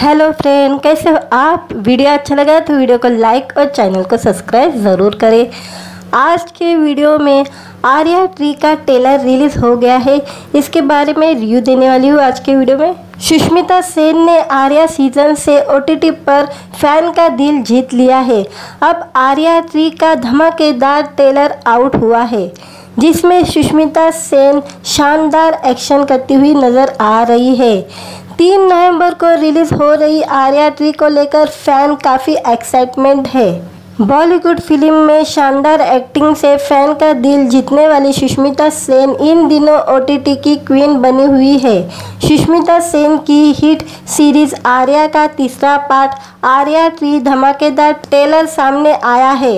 Hello friend, कैसे हो आप। वीडियो अच्छा लगा तो वीडियो को लाइक और चैनल को सब्सक्राइब ज़रूर करें। आज के वीडियो में आर्या 3 का ट्रेलर रिलीज़ हो गया है। इसके बारे में रिव्यू देने वाली हूँ आज के वीडियो में। सुष्मिता सेन ने आर्या सीजन से OTT पर फैन का दिल जीत लिया है। अब आर्या 3 का धमाकेदार ट्रेलर आउट हुआ है, जिसमें सुष्मिता सेन शानदार एक्शन करती हुई नज़र आ रही है। 3 नवंबर को रिलीज हो रही आर्या 3 को लेकर फैन काफ़ी एक्साइटमेंट है। बॉलीवुड फिल्म में शानदार एक्टिंग से फैन का दिल जीतने वाली सुष्मिता सेन इन दिनों OTT की क्वीन बनी हुई है। सुष्मिता सेन की हिट सीरीज आर्या का तीसरा पार्ट आर्या 3 धमाकेदार ट्रेलर सामने आया है।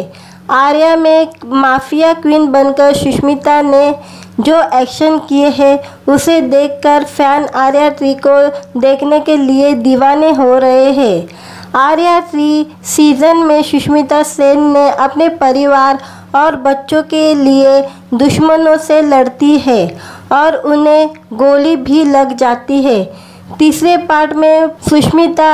आर्या में माफिया क्वीन बनकर सुष्मिता ने जो एक्शन किए हैं उसे देखकर फैन आर्या 3 को देखने के लिए दीवाने हो रहे हैं। आर्या 3 सीजन में सुष्मिता सेन ने अपने परिवार और बच्चों के लिए दुश्मनों से लड़ती है और उन्हें गोली भी लग जाती है। तीसरे पार्ट में सुष्मिता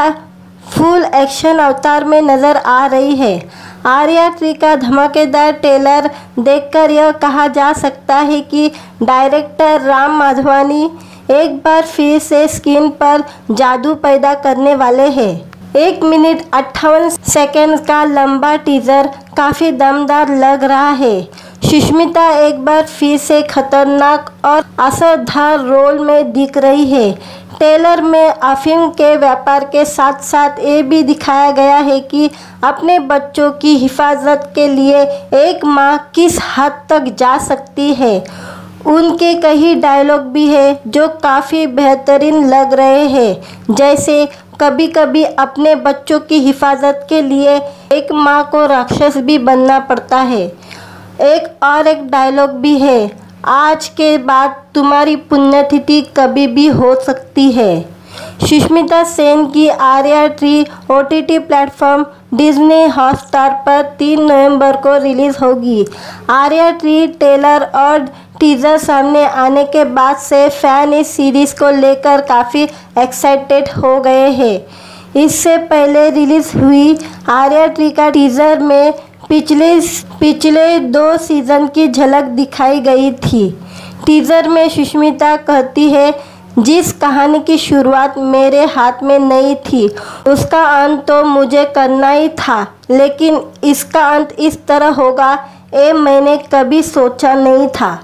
फुल एक्शन अवतार में नज़र आ रही है। आर्या 3 का धमाकेदार ट्रेलर देखकर यह कहा जा सकता है कि डायरेक्टर राम माधवानी एक बार फिर से स्क्रीन पर जादू पैदा करने वाले हैं। 1 मिनट 58 सेकंड का लंबा टीजर काफ़ी दमदार लग रहा है। सुष्मिता एक बार फिर से खतरनाक और असरदार रोल में दिख रही है। ट्रेलर में अफीम के व्यापार के साथ साथ ये भी दिखाया गया है कि अपने बच्चों की हिफाजत के लिए एक माँ किस हद तक जा सकती है। उनके कई डायलॉग भी है जो काफ़ी बेहतरीन लग रहे हैं, जैसे कभी कभी अपने बच्चों की हिफाजत के लिए एक माँ को राक्षस भी बनना पड़ता है। एक डायलॉग भी है, आज के बाद तुम्हारी पुण्यतिथि कभी भी हो सकती है। सुष्मिता सेन की Arya 3 OTT platform Disney Hotstar पर 3 नवंबर को रिलीज़ होगी। आर्या 3 ट्रेलर और टीजर सामने आने के बाद से फैन इस सीरीज़ को लेकर काफ़ी एक्साइटेड हो गए हैं। इससे पहले रिलीज़ हुई आर्या 3 का टीजर में पिछले 2 सीज़न की झलक दिखाई गई थी। टीजर में सुष्मिता कहती है, जिस कहानी की शुरुआत मेरे हाथ में नहीं थी उसका अंत तो मुझे करना ही था, लेकिन इसका अंत इस तरह होगा ये मैंने कभी सोचा नहीं था।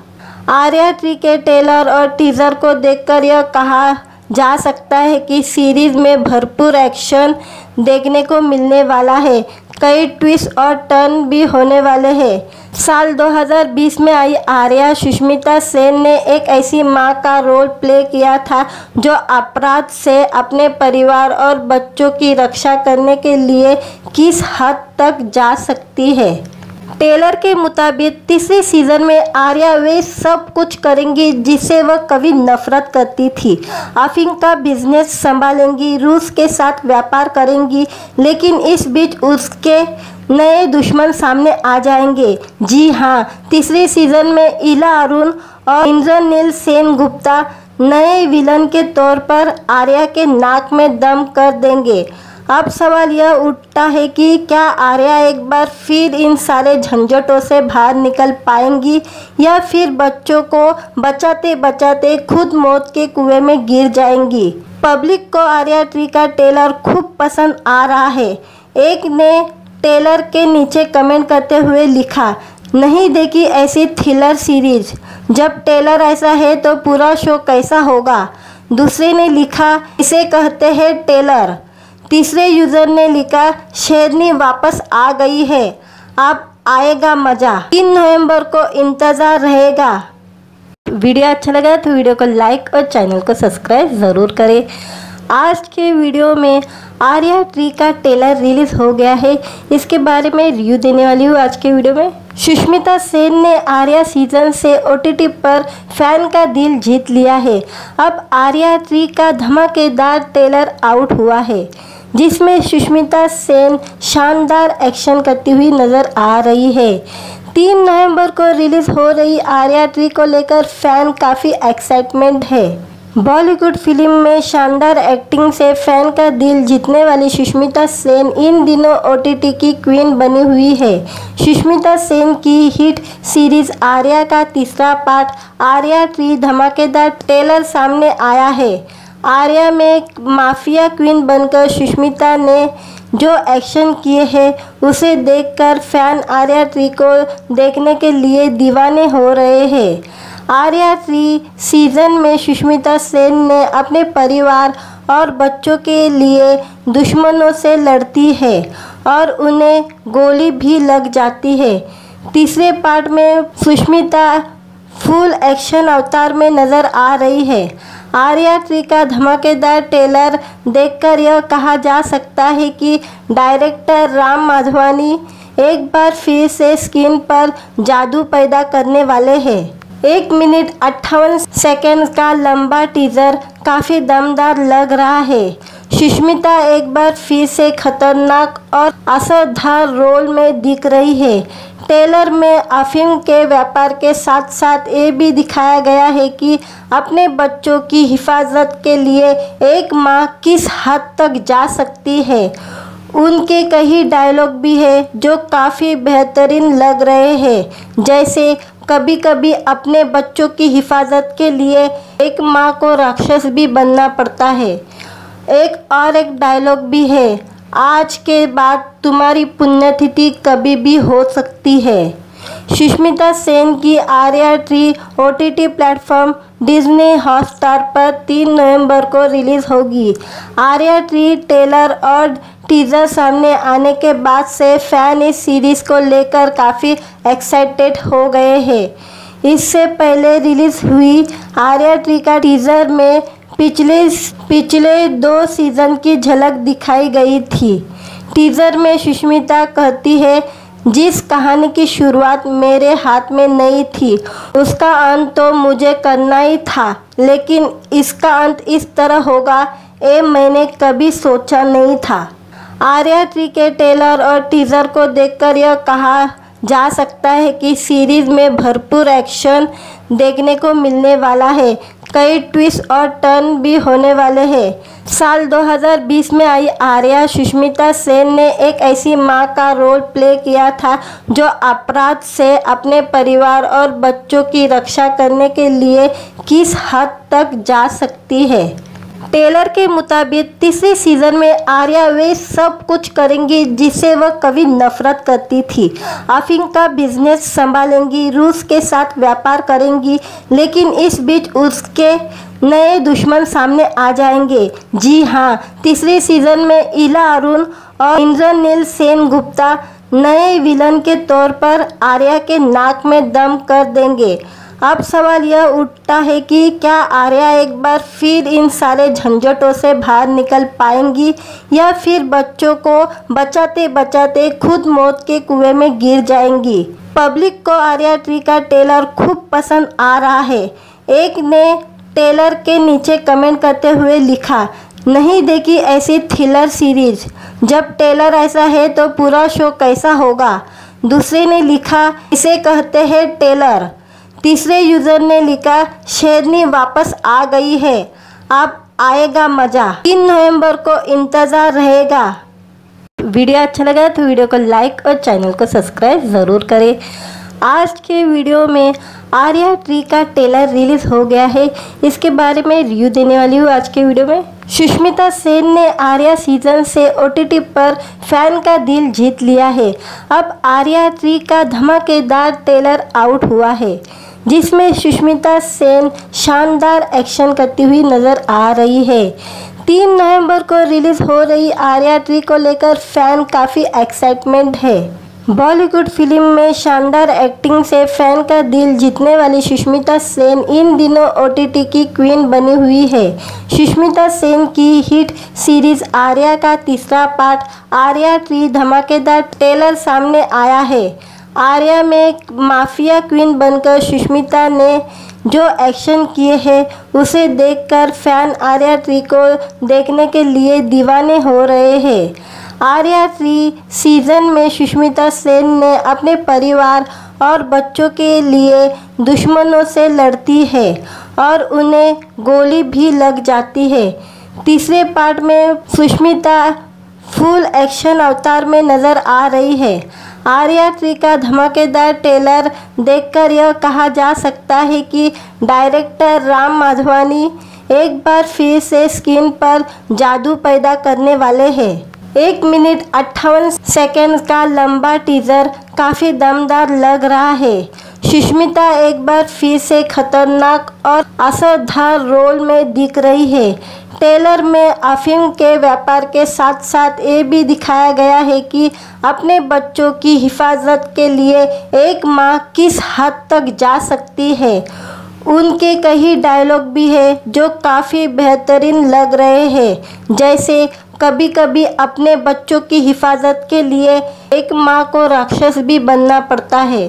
आर्या 3 के ट्रेलर और टीजर को देखकर यह कहा जा सकता है कि सीरीज में भरपूर एक्शन देखने को मिलने वाला है। कई ट्विस्ट और टर्न भी होने वाले हैं। साल 2020 में आई आर्या सुष्मिता सेन ने एक ऐसी मां का रोल प्ले किया था जो अपराध से अपने परिवार और बच्चों की रक्षा करने के लिए किस हद तक जा सकती है। ट्रेलर के मुताबिक तीसरे सीजन में आर्या वे सब कुछ करेंगी जिससे वह कभी नफरत करती थी। अफीम का बिजनेस संभालेंगी, रूस के साथ व्यापार करेंगी, लेकिन इस बीच उसके नए दुश्मन सामने आ जाएंगे। जी हाँ, तीसरे सीजन में इला अरुण और इंद्रनील सेन गुप्ता नए विलन के तौर पर आर्या के नाक में दम कर देंगे। अब सवाल यह उठता है कि क्या आर्या एक बार फिर इन सारे झंझटों से बाहर निकल पाएंगी या फिर बच्चों को बचाते बचाते खुद मौत के कुएं में गिर जाएंगी। पब्लिक को आर्या 3 का ट्रेलर खूब पसंद आ रहा है। एक ने ट्रेलर के नीचे कमेंट करते हुए लिखा, नहीं देखी ऐसी थ्रिलर सीरीज, जब ट्रेलर ऐसा है तो पूरा शो कैसा होगा। दूसरे ने लिखा, इसे कहते हैं ट्रेलर। तीसरे यूज़र ने लिखा, शेरनी वापस आ गई है, अब आएगा मज़ा। 3 नवंबर को इंतज़ार रहेगा। वीडियो अच्छा लगा तो वीडियो को लाइक और चैनल को सब्सक्राइब ज़रूर करें। आज के वीडियो में आर्या 3 का ट्रेलर रिलीज़ हो गया है। इसके बारे में रिव्यू देने वाली हूँ आज के वीडियो में। सुष्मिता सेन ने आर्या सीजन से OTT पर फैन का दिल जीत लिया है। अब आर्या 3 का धमाकेदार ट्रेलर आउट हुआ है, जिसमें सुष्मिता सेन शानदार एक्शन करती हुई नज़र आ रही है। 3 नवंबर को रिलीज़ हो रही आर्या 3 को लेकर फैन काफ़ी एक्साइटमेंट है। बॉलीवुड फिल्म में शानदार एक्टिंग से फैन का दिल जीतने वाली सुष्मिता सेन इन दिनों ओटीटी की क्वीन बनी हुई है। सुष्मिता सेन की हिट सीरीज आर्या का तीसरा पार्ट आर्या 3 धमाकेदार ट्रेलर सामने आया है। आर्या में माफिया क्वीन बनकर सुष्मिता ने जो एक्शन किए हैं उसे देखकर फैन आर्या 3 को देखने के लिए दीवाने हो रहे हैं। आर्या 3 सीजन में सुष्मिता सेन ने अपने परिवार और बच्चों के लिए दुश्मनों से लड़ती है और उन्हें गोली भी लग जाती है। तीसरे पार्ट में सुष्मिता फुल एक्शन अवतार में नज़र आ रही है। आर्या 3 का धमाकेदार ट्रेलर देखकर यह कहा जा सकता है कि डायरेक्टर राम माधवानी एक बार फिर से स्क्रीन पर जादू पैदा करने वाले हैं। 1 मिनट 58 सेकंड का लंबा टीजर काफ़ी दमदार लग रहा है। सुष्मिता एक बार फिर से खतरनाक और असरदार रोल में दिख रही है। ट्रेलर में अफीम के व्यापार के साथ साथ ये भी दिखाया गया है कि अपने बच्चों की हिफाजत के लिए एक माँ किस हद तक जा सकती है। उनके कई डायलॉग भी है जो काफ़ी बेहतरीन लग रहे हैं, जैसे कभी कभी अपने बच्चों की हिफाजत के लिए एक माँ को राक्षस भी बनना पड़ता है। एक डायलॉग भी है, आज के बाद तुम्हारी पुण्यतिथि कभी भी हो सकती है। सुष्मिता सेन की Arya 3 OTT platform Disney Hotstar पर 3 नवंबर को रिलीज़ होगी। आर्या 3 ट्रेलर और टीजर सामने आने के बाद से फैन इस सीरीज़ को लेकर काफ़ी एक्साइटेड हो गए हैं। इससे पहले रिलीज़ हुई आर्या 3 का टीजर में पिछले 2 सीज़न की झलक दिखाई गई थी। टीजर में सुष्मिता कहती है, जिस कहानी की शुरुआत मेरे हाथ में नहीं थी उसका अंत तो मुझे करना ही था, लेकिन इसका अंत इस तरह होगा ये मैंने कभी सोचा नहीं था। आर्या 3 के ट्रेलर और टीजर को देखकर यह कहा जा सकता है कि सीरीज में भरपूर एक्शन देखने को मिलने वाला है। कई ट्विस्ट और टर्न भी होने वाले हैं। साल 2020 में आई आर्या सुष्मिता सेन ने एक ऐसी मां का रोल प्ले किया था जो अपराध से अपने परिवार और बच्चों की रक्षा करने के लिए किस हद तक जा सकती है। ट्रेलर के मुताबिक तीसरे सीजन में आर्या वे सब कुछ करेंगी जिससे वह कभी नफरत करती थी। अफीम का बिजनेस संभालेंगी, रूस के साथ व्यापार करेंगी, लेकिन इस बीच उसके नए दुश्मन सामने आ जाएंगे। जी हाँ, तीसरे सीजन में इला अरुण और इंद्रनील सेन गुप्ता नए विलन के तौर पर आर्या के नाक में दम कर देंगे। अब सवाल यह उठता है कि क्या आर्या एक बार फिर इन सारे झंझटों से बाहर निकल पाएंगी या फिर बच्चों को बचाते बचाते खुद मौत के कुएं में गिर जाएंगी। पब्लिक को आर्या 3 का ट्रेलर खूब पसंद आ रहा है। एक ने ट्रेलर के नीचे कमेंट करते हुए लिखा, नहीं देखी ऐसी थ्रिलर सीरीज, जब ट्रेलर ऐसा है तो पूरा शो कैसा होगा। दूसरे ने लिखा, इसे कहते हैं ट्रेलर। तीसरे यूजर ने लिखा, शेरनी वापस आ गई है, अब आएगा मज़ा। 3 नवंबर को इंतज़ार रहेगा। वीडियो अच्छा लगा तो वीडियो को लाइक और चैनल को सब्सक्राइब ज़रूर करें। आज के वीडियो में आर्या 3 का ट्रेलर रिलीज़ हो गया है, इसके बारे में रिव्यू देने वाली हूँ आज के वीडियो में। सुष्मिता सेन ने आर्या सीजन से ओटीटी पर फैन का दिल जीत लिया है। अब आर्या 3 का धमाकेदार ट्रेलर आउट हुआ है, जिसमें सुष्मिता सेन शानदार एक्शन करती हुई नज़र आ रही है। 3 नवंबर को रिलीज़ हो रही आर्या 3 को लेकर फैन काफ़ी एक्साइटमेंट है। बॉलीवुड फिल्म में शानदार एक्टिंग से फैन का दिल जीतने वाली सुष्मिता सेन इन दिनों ओटीटी की क्वीन बनी हुई है। सुष्मिता सेन की हिट सीरीज आर्या का तीसरा पार्ट आर्या 3 धमाकेदार ट्रेलर सामने आया है। आर्या में माफिया क्वीन बनकर सुष्मिता ने जो एक्शन किए हैं उसे देखकर फैन आर्या 3 को देखने के लिए दीवाने हो रहे हैं। आर्या 3 सीजन में सुष्मिता सेन ने अपने परिवार और बच्चों के लिए दुश्मनों से लड़ती है और उन्हें गोली भी लग जाती है। तीसरे पार्ट में सुष्मिता फुल एक्शन अवतार में नज़र आ रही है। आर्या 3 का धमाकेदार ट्रेलर देखकर यह कहा जा सकता है कि डायरेक्टर राम माधवानी एक बार फिर से स्क्रीन पर जादू पैदा करने वाले हैं। 1 मिनट 58 सेकंड का लंबा टीजर काफ़ी दमदार लग रहा है। सुष्मिता एक बार फिर से खतरनाक और असरदार रोल में दिख रही है। ट्रेलर में अफीम के व्यापार के साथ साथ ये भी दिखाया गया है कि अपने बच्चों की हिफाजत के लिए एक माँ किस हद तक जा सकती है। उनके कई डायलॉग भी हैं जो काफ़ी बेहतरीन लग रहे हैं, जैसे कभी कभी अपने बच्चों की हिफाजत के लिए एक माँ को राक्षस भी बनना पड़ता है।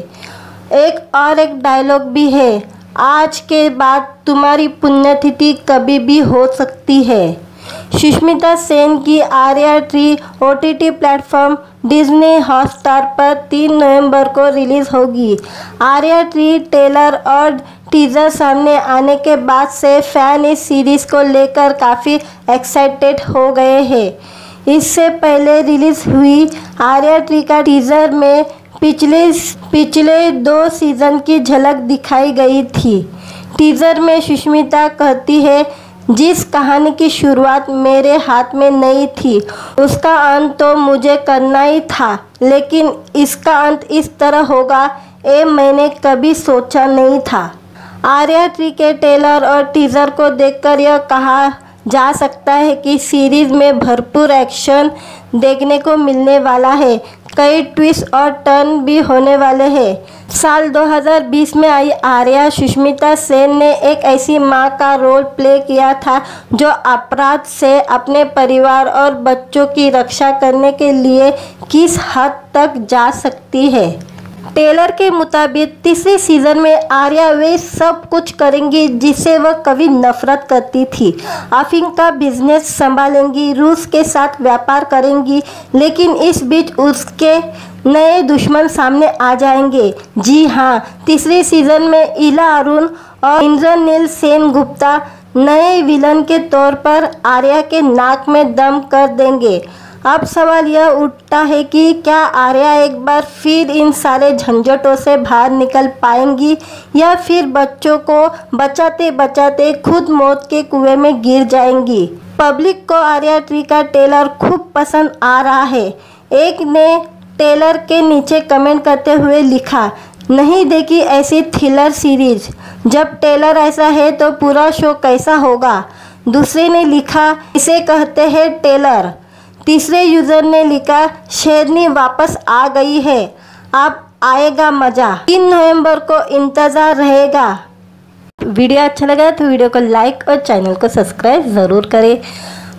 एक डायलॉग भी है, आज के बाद तुम्हारी पुण्यतिथि कभी भी हो सकती है। सुष्मिता सेन की Arya 3 OTT platform Disney Hotstar पर 3 नवंबर को रिलीज़ होगी। आर्या 3 ट्रेलर और टीजर सामने आने के बाद से फैन इस सीरीज़ को लेकर काफ़ी एक्साइटेड हो गए हैं। इससे पहले रिलीज़ हुई आर्या 3 का टीजर में पिछले 2 सीज़न की झलक दिखाई गई थी। टीजर में सुष्मिता कहती है, जिस कहानी की शुरुआत मेरे हाथ में नहीं थी उसका अंत तो मुझे करना ही था, लेकिन इसका अंत इस तरह होगा ये मैंने कभी सोचा नहीं था। आर्या 3 के ट्रेलर और टीजर को देखकर यह कहा जा सकता है कि सीरीज़ में भरपूर एक्शन देखने को मिलने वाला है। कई ट्विस्ट और टर्न भी होने वाले हैं। साल 2020 में आई आर्या सुष्मिता सेन ने एक ऐसी मां का रोल प्ले किया था जो अपराध से अपने परिवार और बच्चों की रक्षा करने के लिए किस हद तक जा सकती है। ट्रेलर के मुताबिक तीसरे सीजन में आर्या वे सब कुछ करेंगी जिससे वह कभी नफरत करती थी। अफीम का बिजनेस संभालेंगी, रूस के साथ व्यापार करेंगी, लेकिन इस बीच उसके नए दुश्मन सामने आ जाएंगे। जी हाँ, तीसरे सीजन में इला अरुण और इंद्रनील सेन गुप्ता नए विलन के तौर पर आर्या के नाक में दम कर देंगे। अब सवाल यह उठता है कि क्या आर्या एक बार फिर इन सारे झंझटों से बाहर निकल पाएंगी या फिर बच्चों को बचाते बचाते खुद मौत के कुएं में गिर जाएंगी। पब्लिक को आर्या 3 का ट्रेलर खूब पसंद आ रहा है। एक ने ट्रेलर के नीचे कमेंट करते हुए लिखा, नहीं देखी ऐसी थ्रिलर सीरीज, जब ट्रेलर ऐसा है तो पूरा शो कैसा होगा। दूसरे ने लिखा, इसे कहते हैं ट्रेलर। तीसरे यूजर ने लिखा, शेरनी वापस आ गई है, अब आएगा मज़ा। 3 नवंबर को इंतज़ार रहेगा। वीडियो अच्छा लगा तो वीडियो को लाइक और चैनल को सब्सक्राइब ज़रूर करें।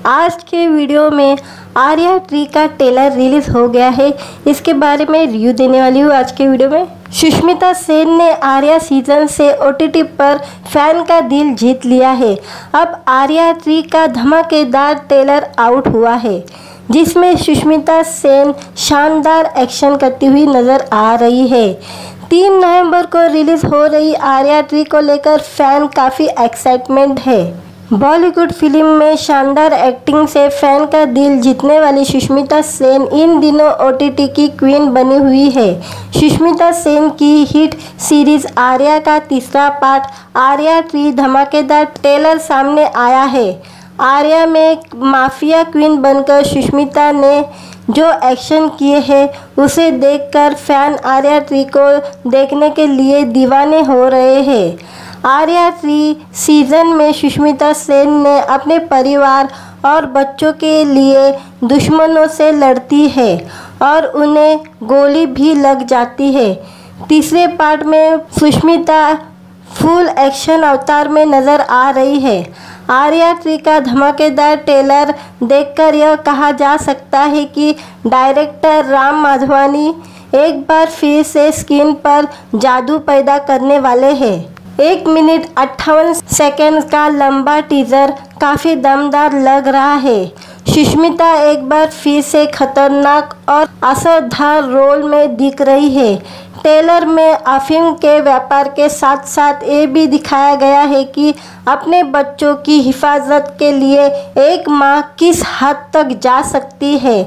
आज के वीडियो में आर्या 3 का ट्रेलर रिलीज़ हो गया है, इसके बारे में रिव्यू देने वाली हूँ आज के वीडियो में। सुष्मिता सेन ने आर्या सीजन से OTT पर फैन का दिल जीत लिया है। अब आर्या 3 का धमाकेदार ट्रेलर आउट हुआ है, जिसमें सुष्मिता सेन शानदार एक्शन करती हुई नज़र आ रही है। 3 नवंबर को रिलीज़ हो रही आर्या 3 को लेकर फैन काफ़ी एक्साइटमेंट है। बॉलीवुड फिल्म में शानदार एक्टिंग से फैन का दिल जीतने वाली सुष्मिता सेन इन दिनों OTT की क्वीन बनी हुई है। सुष्मिता सेन की हिट सीरीज आर्या का तीसरा पार्ट आर्या 3 धमाकेदार ट्रेलर सामने आया है। आर्या में माफिया क्वीन बनकर सुष्मिता ने जो एक्शन किए हैं उसे देखकर फैन आर्या 3 को देखने के लिए दीवाने हो रहे हैं। आर्या 3 सीजन में सुष्मिता सेन ने अपने परिवार और बच्चों के लिए दुश्मनों से लड़ती है और उन्हें गोली भी लग जाती है। तीसरे पार्ट में सुष्मिता फुल एक्शन अवतार में नज़र आ रही है। आर्या 3 का धमाकेदार ट्रेलर देखकर यह कहा जा सकता है कि डायरेक्टर राम माधवानी एक बार फिर से स्क्रीन पर जादू पैदा करने वाले हैं। 1 मिनट 58 सेकंड का लंबा टीजर काफ़ी दमदार लग रहा है। सुष्मिता एक बार फिर से खतरनाक और असरदार रोल में दिख रही है। ट्रेलर में अफीम के व्यापार के साथ साथ ये भी दिखाया गया है कि अपने बच्चों की हिफाजत के लिए एक माँ किस हद तक जा सकती है।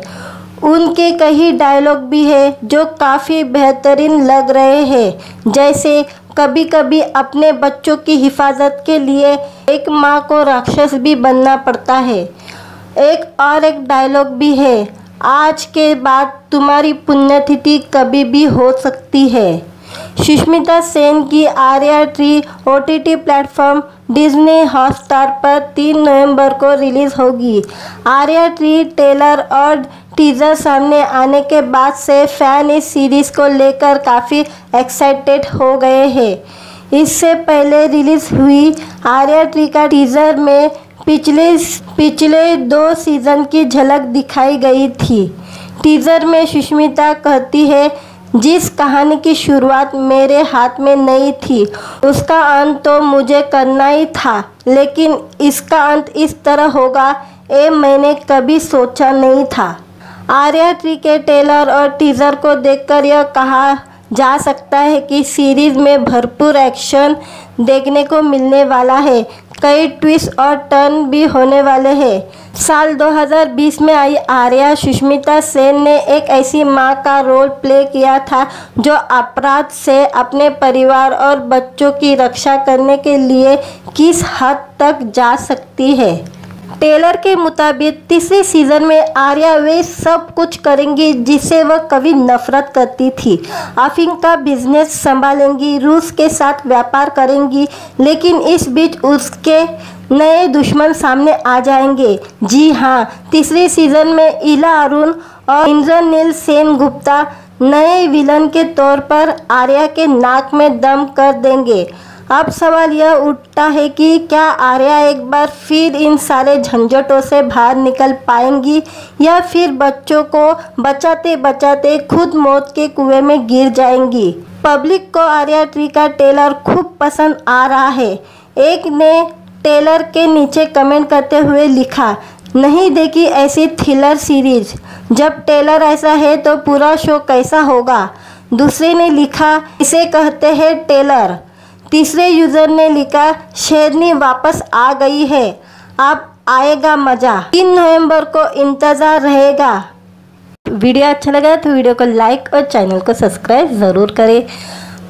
उनके कई डायलॉग भी हैं जो काफ़ी बेहतरीन लग रहे हैं, जैसे कभी कभी अपने बच्चों की हिफाजत के लिए एक माँ को राक्षस भी बनना पड़ता है। एक डायलॉग भी है, आज के बाद तुम्हारी पुण्यतिथि कभी भी हो सकती है। सुष्मिता सेन की Arya tree OTT platform Disney Hotstar पर 3 नवंबर को रिलीज़ होगी। आर्या ट्री ट्रेलर और टीज़र सामने आने के बाद से फैन इस सीरीज़ को लेकर काफ़ी एक्साइटेड हो गए हैं। इससे पहले रिलीज़ हुई आर्या ट्री का टीज़र में पिछले 2 सीज़न की झलक दिखाई गई थी। टीज़र में सुष्मिता कहती है, जिस कहानी की शुरुआत मेरे हाथ में नहीं थी उसका अंत तो मुझे करना ही था, लेकिन इसका अंत इस तरह होगा ये मैंने कभी सोचा नहीं था। आर्या ट्री के ट्रेलर और टीज़र को देखकर यह कहा जा सकता है कि सीरीज़ में भरपूर एक्शन देखने को मिलने वाला है। कई ट्विस्ट और टर्न भी होने वाले हैं। साल 2020 में आई आर्या सुष्मिता सेन ने एक ऐसी मां का रोल प्ले किया था जो अपराध से अपने परिवार और बच्चों की रक्षा करने के लिए किस हद तक जा सकती है। ट्रेलर के मुताबिक तीसरे सीजन में आर्या वे सब कुछ करेंगी जिससे वह कभी नफरत करती थी। अफीम का बिजनेस संभालेंगी, रूस के साथ व्यापार करेंगी, लेकिन इस बीच उसके नए दुश्मन सामने आ जाएंगे। जी हाँ, तीसरे सीजन में इला अरुण और इंद्रनील सेन गुप्ता नए विलन के तौर पर आर्या के नाक में दम कर देंगे। अब सवाल यह उठता है कि क्या आर्या एक बार फिर इन सारे झंझटों से बाहर निकल पाएंगी या फिर बच्चों को बचाते बचाते खुद मौत के कुएं में गिर जाएंगी। पब्लिक को आर्या ट्री का ट्रेलर खूब पसंद आ रहा है। एक ने ट्रेलर के नीचे कमेंट करते हुए लिखा, नहीं देखी ऐसी थ्रिलर सीरीज, जब ट्रेलर ऐसा है तो पूरा शो कैसा होगा। दूसरे ने लिखा, इसे कहते हैं ट्रेलर। तीसरे यूज़र ने लिखा, शेरनी वापस आ गई है, अब आएगा मज़ा। 3 नवंबर को इंतज़ार रहेगा। वीडियो अच्छा लगा तो वीडियो को लाइक और चैनल को सब्सक्राइब ज़रूर करें।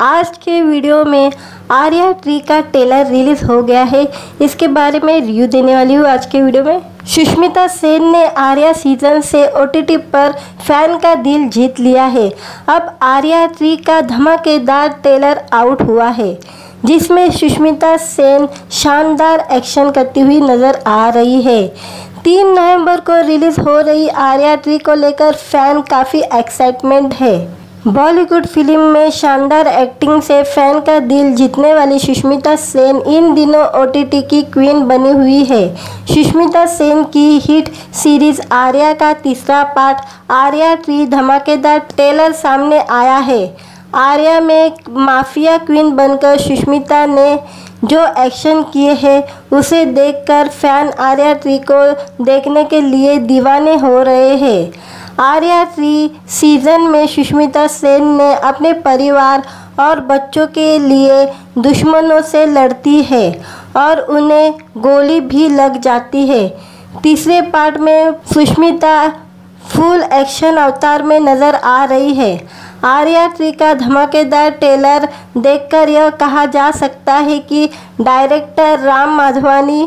आज के वीडियो में आर्या ट्री का ट्रेलर रिलीज़ हो गया है, इसके बारे में रिव्यू देने वाली हूँ आज के वीडियो में। सुष्मिता सेन ने आर्या सीजन से OTT पर फैन का दिल जीत लिया है। अब आर्या ट्री का धमाकेदार ट्रेलर आउट हुआ है, जिसमें सुष्मिता सेन शानदार एक्शन करती हुई नज़र आ रही है। 3 नवंबर को रिलीज़ हो रही आर्या ट्री को लेकर फैन काफ़ी एक्साइटमेंट है। बॉलीवुड फिल्म में शानदार एक्टिंग से फैन का दिल जीतने वाली सुष्मिता सेन इन दिनों OTT की क्वीन बनी हुई है। सुष्मिता सेन की हिट सीरीज आर्या का तीसरा पार्ट आर्या ट्री धमाकेदार ट्रेलर सामने आया है। आर्या में माफिया क्वीन बनकर सुष्मिता ने जो एक्शन किए हैं उसे देखकर फैन आर्या ट्री को देखने के लिए दीवाने हो रहे हैं। आर्या ट्री सीजन में सुष्मिता सेन ने अपने परिवार और बच्चों के लिए दुश्मनों से लड़ती है और उन्हें गोली भी लग जाती है। तीसरे पार्ट में सुष्मिता फुल एक्शन अवतार में नज़र आ रही है। आर्या ट्री का धमाकेदार ट्रेलर देखकर यह कहा जा सकता है कि डायरेक्टर राम माधवानी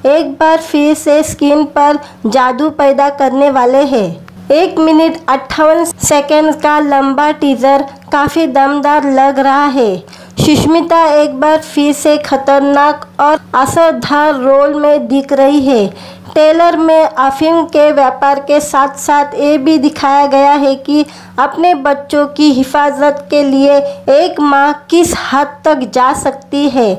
एक बार फिर से स्क्रीन पर जादू पैदा करने वाले हैं। 1 मिनट 58 सेकंड का लंबा टीजर काफ़ी दमदार लग रहा है। सुष्मिता एक बार फिर से खतरनाक और असरदार रोल में दिख रही है। ट्रेलर में अफीम के व्यापार के साथ साथ ये भी दिखाया गया है कि अपने बच्चों की हिफाजत के लिए एक माँ किस हद तक जा सकती है।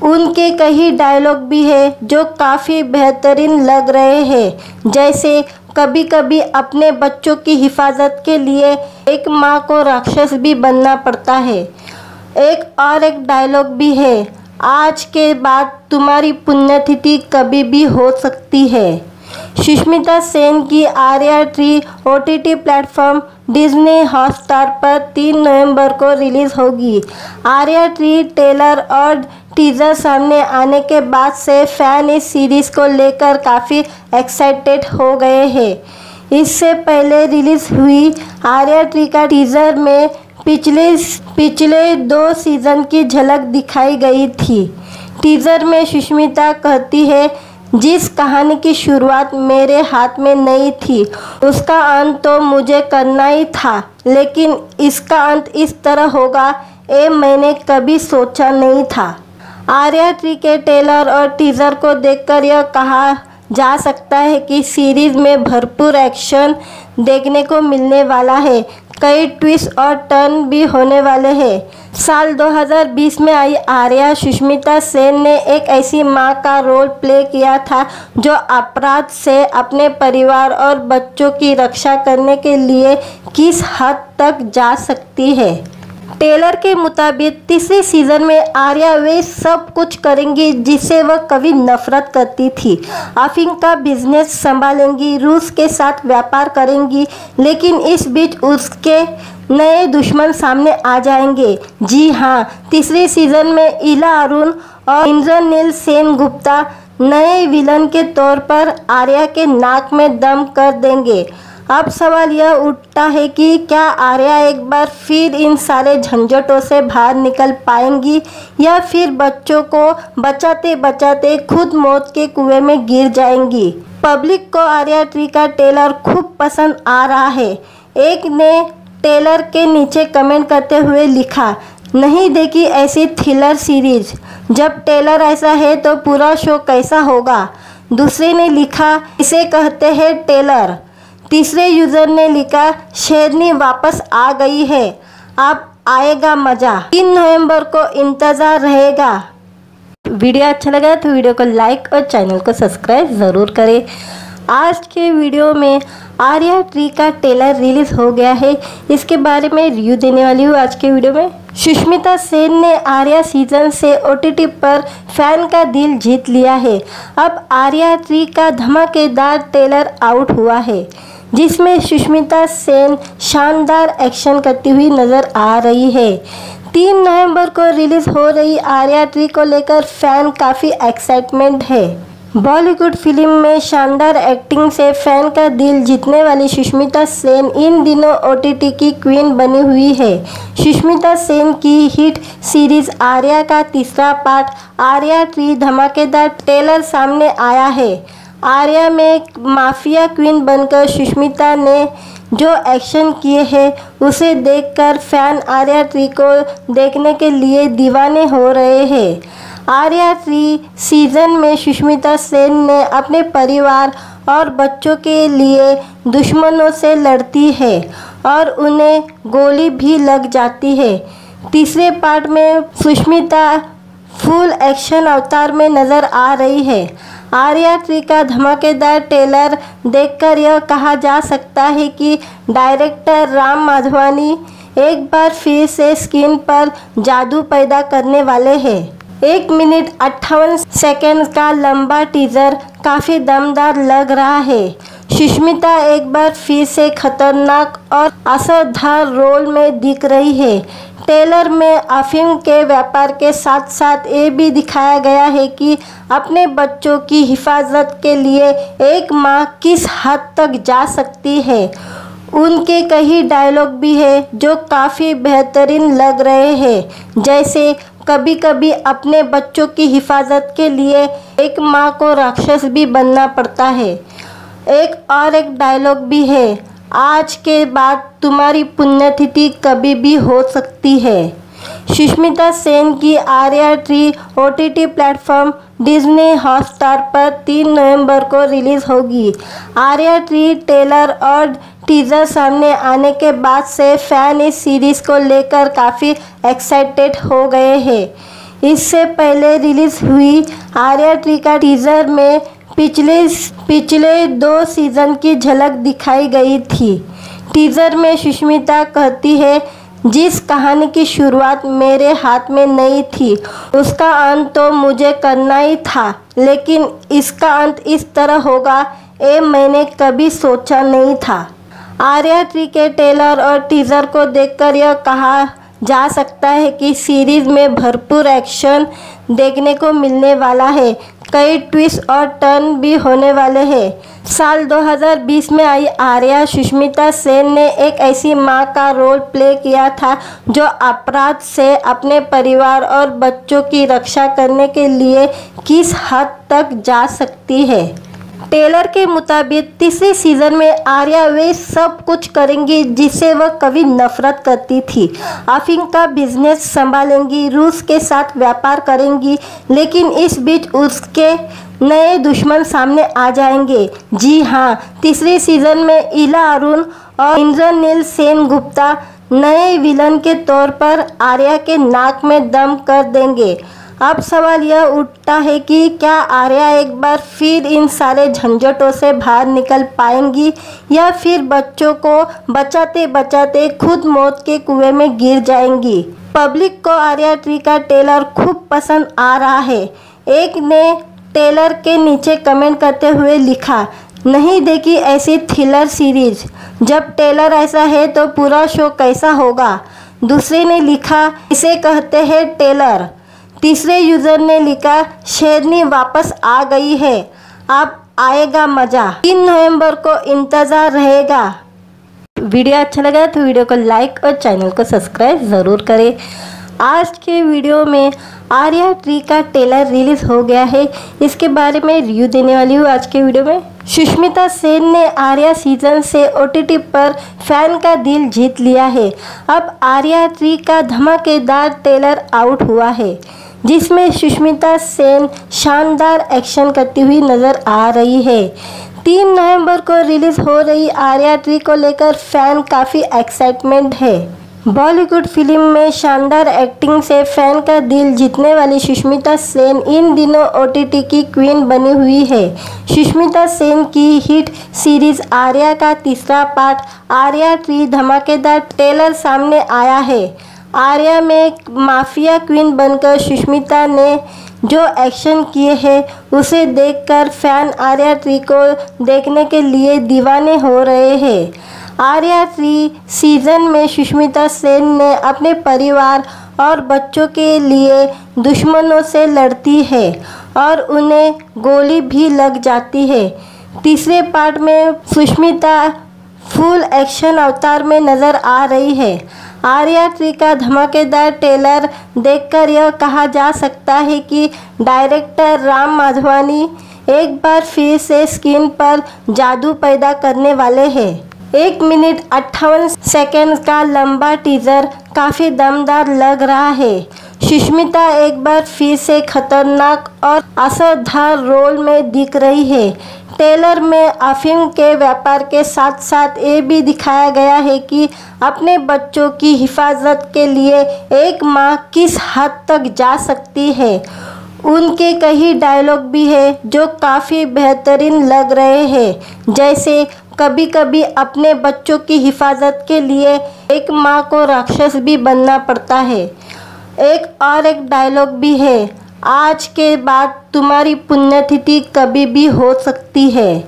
उनके कई डायलॉग भी हैं जो काफ़ी बेहतरीन लग रहे हैं, जैसे कभी कभी अपने बच्चों की हिफाजत के लिए एक माँ को राक्षस भी बनना पड़ता है। एक डायलॉग भी है, आज के बाद तुम्हारी पुण्यतिथि कभी भी हो सकती है। सुष्मिता सेन की Arya tree OTT platform Disney Hotstar पर 3 नवंबर को रिलीज होगी। आर्या ट्री ट्रेलर और टीजर सामने आने के बाद से फैन इस सीरीज को लेकर काफ़ी एक्साइटेड हो गए हैं। इससे पहले रिलीज हुई आर्या ट्री का टीजर में पिछले 2 सीज़न की झलक दिखाई गई थी। टीजर में सुष्मिता कहती है, जिस कहानी की शुरुआत मेरे हाथ में नहीं थी उसका अंत तो मुझे करना ही था, लेकिन इसका अंत इस तरह होगा ये मैंने कभी सोचा नहीं था। आर्या ट्री के ट्रेलर और टीजर को देखकर यह कहा जा सकता है कि सीरीज में भरपूर एक्शन देखने को मिलने वाला है। कई ट्विस्ट और टर्न भी होने वाले हैं। साल 2020 में आई आर्या सुष्मिता सेन ने एक ऐसी मां का रोल प्ले किया था जो अपराध से अपने परिवार और बच्चों की रक्षा करने के लिए किस हद तक जा सकती है। टेलर के मुताबिक तीसरे सीजन में आर्या वे सब कुछ करेंगी जिससे वह कभी नफरत करती थी। अफीम का बिजनेस संभालेंगी, रूस के साथ व्यापार करेंगी, लेकिन इस बीच उसके नए दुश्मन सामने आ जाएंगे। जी हाँ, तीसरे सीजन में इला अरुण और इंद्रनील सेन गुप्ता नए विलन के तौर पर आर्या के नाक में दम कर देंगे। अब सवाल यह उठता है कि क्या आर्या एक बार फिर इन सारे झंझटों से बाहर निकल पाएंगी या फिर बच्चों को बचाते बचाते खुद मौत के कुएं में गिर जाएंगी। पब्लिक को आर्या ट्री का ट्रेलर खूब पसंद आ रहा है। एक ने ट्रेलर के नीचे कमेंट करते हुए लिखा, नहीं देखी ऐसी थ्रिलर सीरीज, जब ट्रेलर ऐसा है तो पूरा शो कैसा होगा। दूसरे ने लिखा, इसे कहते हैं ट्रेलर। तीसरे यूजर ने लिखा, शेरनी वापस आ गई है, अब आएगा मज़ा। 3 नवंबर को इंतज़ार रहेगा। वीडियो अच्छा लगा तो वीडियो को लाइक और चैनल को सब्सक्राइब ज़रूर करें। आज के वीडियो में आर्या ट्री का ट्रेलर रिलीज हो गया है, इसके बारे में रिव्यू देने वाली हूँ आज के वीडियो में। सुष्मिता सेन ने आर्या सीजन से OTT पर फैन का दिल जीत लिया है। अब आर्या ट्री का धमाकेदार ट्रेलर आउट हुआ है जिसमें सुष्मिता सेन शानदार एक्शन करती हुई नजर आ रही है। 3 नवंबर को रिलीज हो रही आर्या ट्री को लेकर फैन काफ़ी एक्साइटमेंट है। बॉलीवुड फिल्म में शानदार एक्टिंग से फैन का दिल जीतने वाली सुष्मिता सेन इन दिनों OTT की क्वीन बनी हुई है। सुष्मिता सेन की हिट सीरीज आर्या का तीसरा पार्ट आर्या ट्री धमाकेदार ट्रेलर सामने आया है। आर्या में माफिया क्वीन बनकर सुष्मिता ने जो एक्शन किए हैं उसे देखकर फैन आर्या ट्री को देखने के लिए दीवाने हो रहे हैं। आर्या ट्री सीजन में सुष्मिता सेन ने अपने परिवार और बच्चों के लिए दुश्मनों से लड़ती है और उन्हें गोली भी लग जाती है। तीसरे पार्ट में सुष्मिता फुल एक्शन अवतार में नज़र आ रही है। आर्या ट्री का धमाकेदार ट्रेलर देखकर यह कहा जा सकता है कि डायरेक्टर राम माधवानी एक बार फिर से स्क्रीन पर जादू पैदा करने वाले हैं। 1 मिनट 58 सेकेंड का लंबा टीजर काफ़ी दमदार लग रहा है। सुष्मिता एक बार फिर से खतरनाक और असरदार रोल में दिख रही है। ट्रेलर में अफीम के व्यापार के साथ साथ ये भी दिखाया गया है कि अपने बच्चों की हिफाजत के लिए एक माँ किस हद तक जा सकती है। उनके कई डायलॉग भी है जो काफ़ी बेहतरीन लग रहे हैं, जैसे कभी कभी अपने बच्चों की हिफाजत के लिए एक माँ को राक्षस भी बनना पड़ता है। एक डायलॉग भी है, आज के बाद तुम्हारी पुण्यतिथि कभी भी हो सकती है। सुष्मिता सेन की Arya tree OTT platform Disney Hotstar पर 3 नवंबर को रिलीज होगी। आर्या ट्री ट्रेलर और टीजर सामने आने के बाद से फैन इस सीरीज को लेकर काफ़ी एक्साइटेड हो गए हैं। इससे पहले रिलीज हुई आर्या ट्री का टीजर में पिछले 2 सीज़न की झलक दिखाई गई थी। टीजर में सुष्मिता कहती है, जिस कहानी की शुरुआत मेरे हाथ में नहीं थी उसका अंत तो मुझे करना ही था, लेकिन इसका अंत इस तरह होगा ये मैंने कभी सोचा नहीं था। आर्या 3 के ट्रेलर और टीजर को देखकर यह कहा जा सकता है कि सीरीज में भरपूर एक्शन देखने को मिलने वाला है। कई ट्विस्ट और टर्न भी होने वाले हैं। साल 2020 में आई आर्या सुष्मिता सेन ने एक ऐसी मां का रोल प्ले किया था जो अपराध से अपने परिवार और बच्चों की रक्षा करने के लिए किस हद तक जा सकती है। टेलर के मुताबिक तीसरे सीजन में आर्या वे सब कुछ करेंगी जिससे वह कभी नफरत करती थी। अफीम का बिजनेस संभालेंगी, रूस के साथ व्यापार करेंगी, लेकिन इस बीच उसके नए दुश्मन सामने आ जाएंगे। जी हाँ, तीसरे सीजन में इला अरुण और इंद्रनील सेन गुप्ता नए विलन के तौर पर आर्या के नाक में दम कर देंगे। अब सवाल यह उठता है कि क्या आर्या एक बार फिर इन सारे झंझटों से बाहर निकल पाएंगी या फिर बच्चों को बचाते बचाते खुद मौत के कुएं में गिर जाएंगी। पब्लिक को आर्या 3 का ट्रेलर खूब पसंद आ रहा है। एक ने ट्रेलर के नीचे कमेंट करते हुए लिखा, नहीं देखी ऐसी थ्रिलर सीरीज, जब ट्रेलर ऐसा है तो पूरा शो कैसा होगा। दूसरे ने लिखा, इसे कहते हैं ट्रेलर। तीसरे यूजर ने लिखा, शेरनी वापस आ गई है, अब आएगा मज़ा। 3 नवंबर को इंतज़ार रहेगा। वीडियो अच्छा लगा तो वीडियो को लाइक और चैनल को सब्सक्राइब ज़रूर करें। आज के वीडियो में आर्या 3 का ट्रेलर रिलीज़ हो गया है, इसके बारे में रिव्यू देने वाली हूँ आज के वीडियो में। सुष्मिता सेन ने आर्या सीजन से OTT पर फैन का दिल जीत लिया है। अब आर्या 3 का धमाकेदार ट्रेलर आउट हुआ है जिसमें सुष्मिता सेन शानदार एक्शन करती हुई नज़र आ रही है। 3 नवंबर को रिलीज़ हो रही आर्या 3 को लेकर फैन काफ़ी एक्साइटमेंट है। बॉलीवुड फिल्म में शानदार एक्टिंग से फैन का दिल जीतने वाली सुष्मिता सेन इन दिनों OTT की क्वीन बनी हुई है। सुष्मिता सेन की हिट सीरीज आर्या का तीसरा पार्ट आर्या 3 धमाकेदार ट्रेलर सामने आया है। आर्या में माफिया क्वीन बनकर सुष्मिता ने जो एक्शन किए हैं उसे देखकर फैन आर्या 3 को देखने के लिए दीवाने हो रहे हैं। आर्या 3 सीजन में सुष्मिता सेन ने अपने परिवार और बच्चों के लिए दुश्मनों से लड़ती है और उन्हें गोली भी लग जाती है। तीसरे पार्ट में सुष्मिता फुल एक्शन अवतार में नज़र आ रही है। आर्या 3 का धमाकेदार ट्रेलर देखकर यह कहा जा सकता है कि डायरेक्टर राम माधवानी एक बार फिर से स्क्रीन पर जादू पैदा करने वाले हैं। 1 मिनट 58 सेकंड का लंबा टीजर काफ़ी दमदार लग रहा है। सुष्मिता एक बार फिर से खतरनाक और असरदार रोल में दिख रही है। ट्रेलर में अफीम के व्यापार के साथ साथ ये भी दिखाया गया है कि अपने बच्चों की हिफाजत के लिए एक माँ किस हद तक जा सकती है। उनके कई डायलॉग भी है जो काफ़ी बेहतरीन लग रहे हैं, जैसे कभी कभी अपने बच्चों की हिफाजत के लिए एक माँ को राक्षस भी बनना पड़ता है। एक डायलॉग भी है, आज के बाद तुम्हारी पुण्यतिथि कभी भी हो सकती है।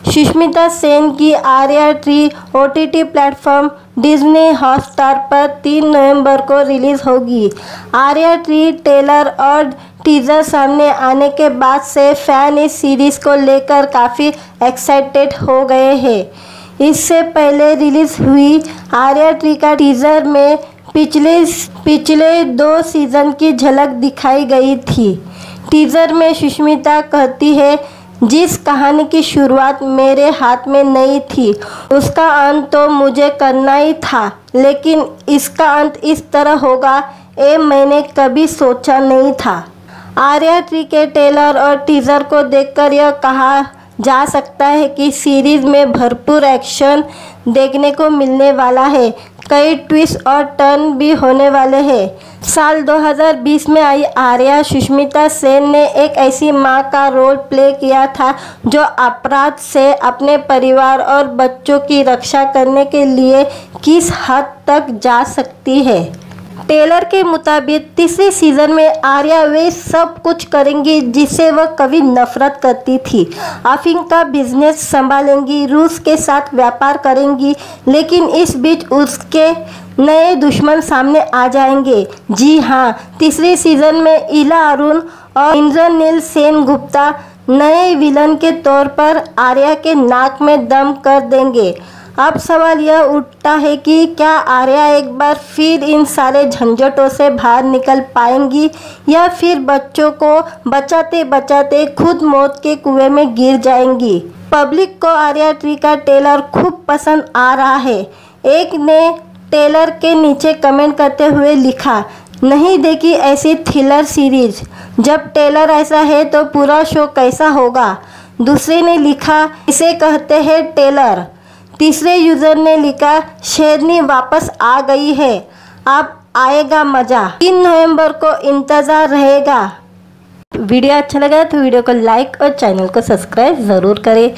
सुष्मिता सेन की Arya 3 OTT platform Disney Hotstar पर 3 नवंबर को रिलीज़ होगी। आर्या 3 ट्रेलर और टीजर सामने आने के बाद से फैन इस सीरीज़ को लेकर काफ़ी एक्साइटेड हो गए हैं। इससे पहले रिलीज़ हुई आर्या 3 का टीजर में पिछले 2 सीज़न की झलक दिखाई गई थी। टीजर में सुष्मिता कहती है, जिस कहानी की शुरुआत मेरे हाथ में नहीं थी उसका अंत तो मुझे करना ही था, लेकिन इसका अंत इस तरह होगा ये मैंने कभी सोचा नहीं था। आर्या 3 के ट्रेलर और टीजर को देखकर यह कहा जा सकता है कि सीरीज में भरपूर एक्शन देखने को मिलने वाला है। कई ट्विस्ट और टर्न भी होने वाले हैं। साल 2020 में आई आर्या सुष्मिता सेन ने एक ऐसी मां का रोल प्ले किया था जो अपराध से अपने परिवार और बच्चों की रक्षा करने के लिए किस हद तक जा सकती है। टेलर के मुताबिक तीसरे सीजन में आर्या वे सब कुछ करेंगी जिससे वह कभी नफरत करती थी। अफीम का बिजनेस संभालेंगी, रूस के साथ व्यापार करेंगी, लेकिन इस बीच उसके नए दुश्मन सामने आ जाएंगे। जी हाँ, तीसरे सीजन में इला अरुण और इंद्रनील सेनगुप्ता नए विलन के तौर पर आर्या के नाक में दम कर देंगे। अब सवाल यह उठता है कि क्या आर्या एक बार फिर इन सारे झंझटों से बाहर निकल पाएंगी या फिर बच्चों को बचाते बचाते खुद मौत के कुएं में गिर जाएंगी। पब्लिक को आर्या ट्री का ट्रेलर खूब पसंद आ रहा है। एक ने ट्रेलर के नीचे कमेंट करते हुए लिखा, नहीं देखी ऐसी थ्रिलर सीरीज, जब ट्रेलर ऐसा है तो पूरा शो कैसा होगा। दूसरे ने लिखा, इसे कहते हैं ट्रेलर। तीसरे यूजर ने लिखा, शेरनी वापस आ गई है, अब आएगा मज़ा। 3 नवंबर को इंतज़ार रहेगा। वीडियो अच्छा लगा तो वीडियो को लाइक और चैनल को सब्सक्राइब ज़रूर करें।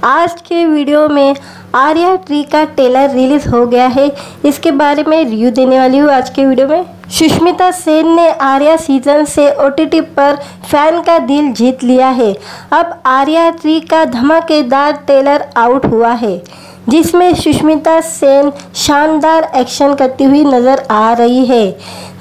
आज के वीडियो में आर्या ट्री का ट्रेलर रिलीज़ हो गया है, इसके बारे में रिव्यू देने वाली हूँ आज के वीडियो में। सुष्मिता सेन ने आर्या सीजन से OTT पर फैन का दिल जीत लिया है। अब आर्या ट्री का धमाकेदार ट्रेलर आउट हुआ है, जिसमें सुष्मिता सेन शानदार एक्शन करती हुई नजर आ रही है।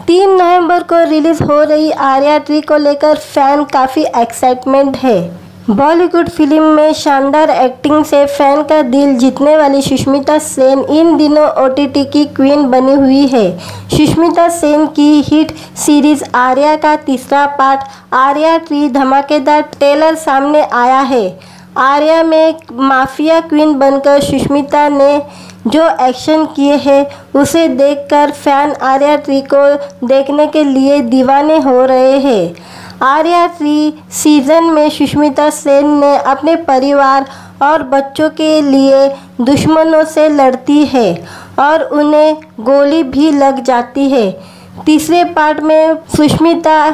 3 नवंबर को रिलीज हो रही आर्या ट्री को लेकर फैन काफ़ी एक्साइटमेंट है। बॉलीवुड फिल्म में शानदार एक्टिंग से फैन का दिल जीतने वाली सुष्मिता सेन इन दिनों OTT की क्वीन बनी हुई है। सुष्मिता सेन की हिट सीरीज आर्या का तीसरा पार्ट आर्या ट्री धमाकेदार ट्रेलर सामने आया है। आर्या में माफिया क्वीन बनकर सुष्मिता ने जो एक्शन किए हैं उसे देखकर फैन आर्या ट्री को देखने के लिए दीवाने हो रहे हैं। आर्या ट्री सीजन में सुष्मिता सेन ने अपने परिवार और बच्चों के लिए दुश्मनों से लड़ती है और उन्हें गोली भी लग जाती है। तीसरे पार्ट में सुष्मिता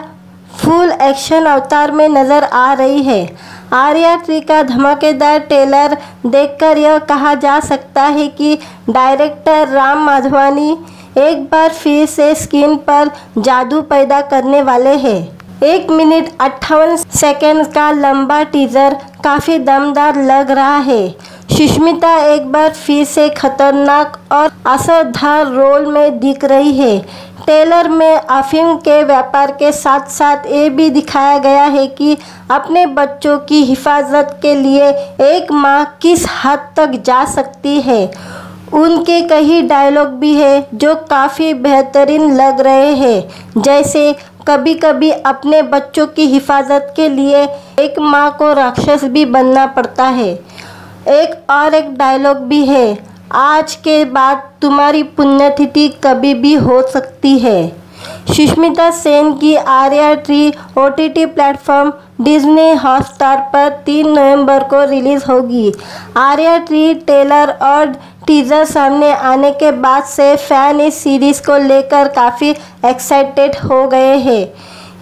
फुल एक्शन अवतार में नज़र आ रही है। आर्या ट्री का धमाकेदार ट्रेलर देखकर यह कहा जा सकता है कि डायरेक्टर राम माधवानी एक बार फिर से स्क्रीन पर जादू पैदा करने वाले हैं। 1 मिनट 58 सेकंड का लंबा टीजर काफ़ी दमदार लग रहा है। सुष्मिता एक बार फिर से खतरनाक और असरदार रोल में दिख रही है। ट्रेलर में अफीम के व्यापार के साथ साथ ये भी दिखाया गया है कि अपने बच्चों की हिफाजत के लिए एक माँ किस हद तक जा सकती है। उनके कई डायलॉग भी है जो काफ़ी बेहतरीन लग रहे हैं, जैसे कभी कभी अपने बच्चों की हिफाजत के लिए एक माँ को राक्षस भी बनना पड़ता है। एक डायलॉग भी है, आज के बाद तुम्हारी पुण्यतिथि कभी भी हो सकती है। सुष्मिता सेन की Arya tree OTT platform Disney Hotstar पर 3 नवंबर को रिलीज़ होगी। आर्या ट्री ट्रेलर और टीजर सामने आने के बाद से फैन इस सीरीज़ को लेकर काफ़ी एक्साइटेड हो गए हैं।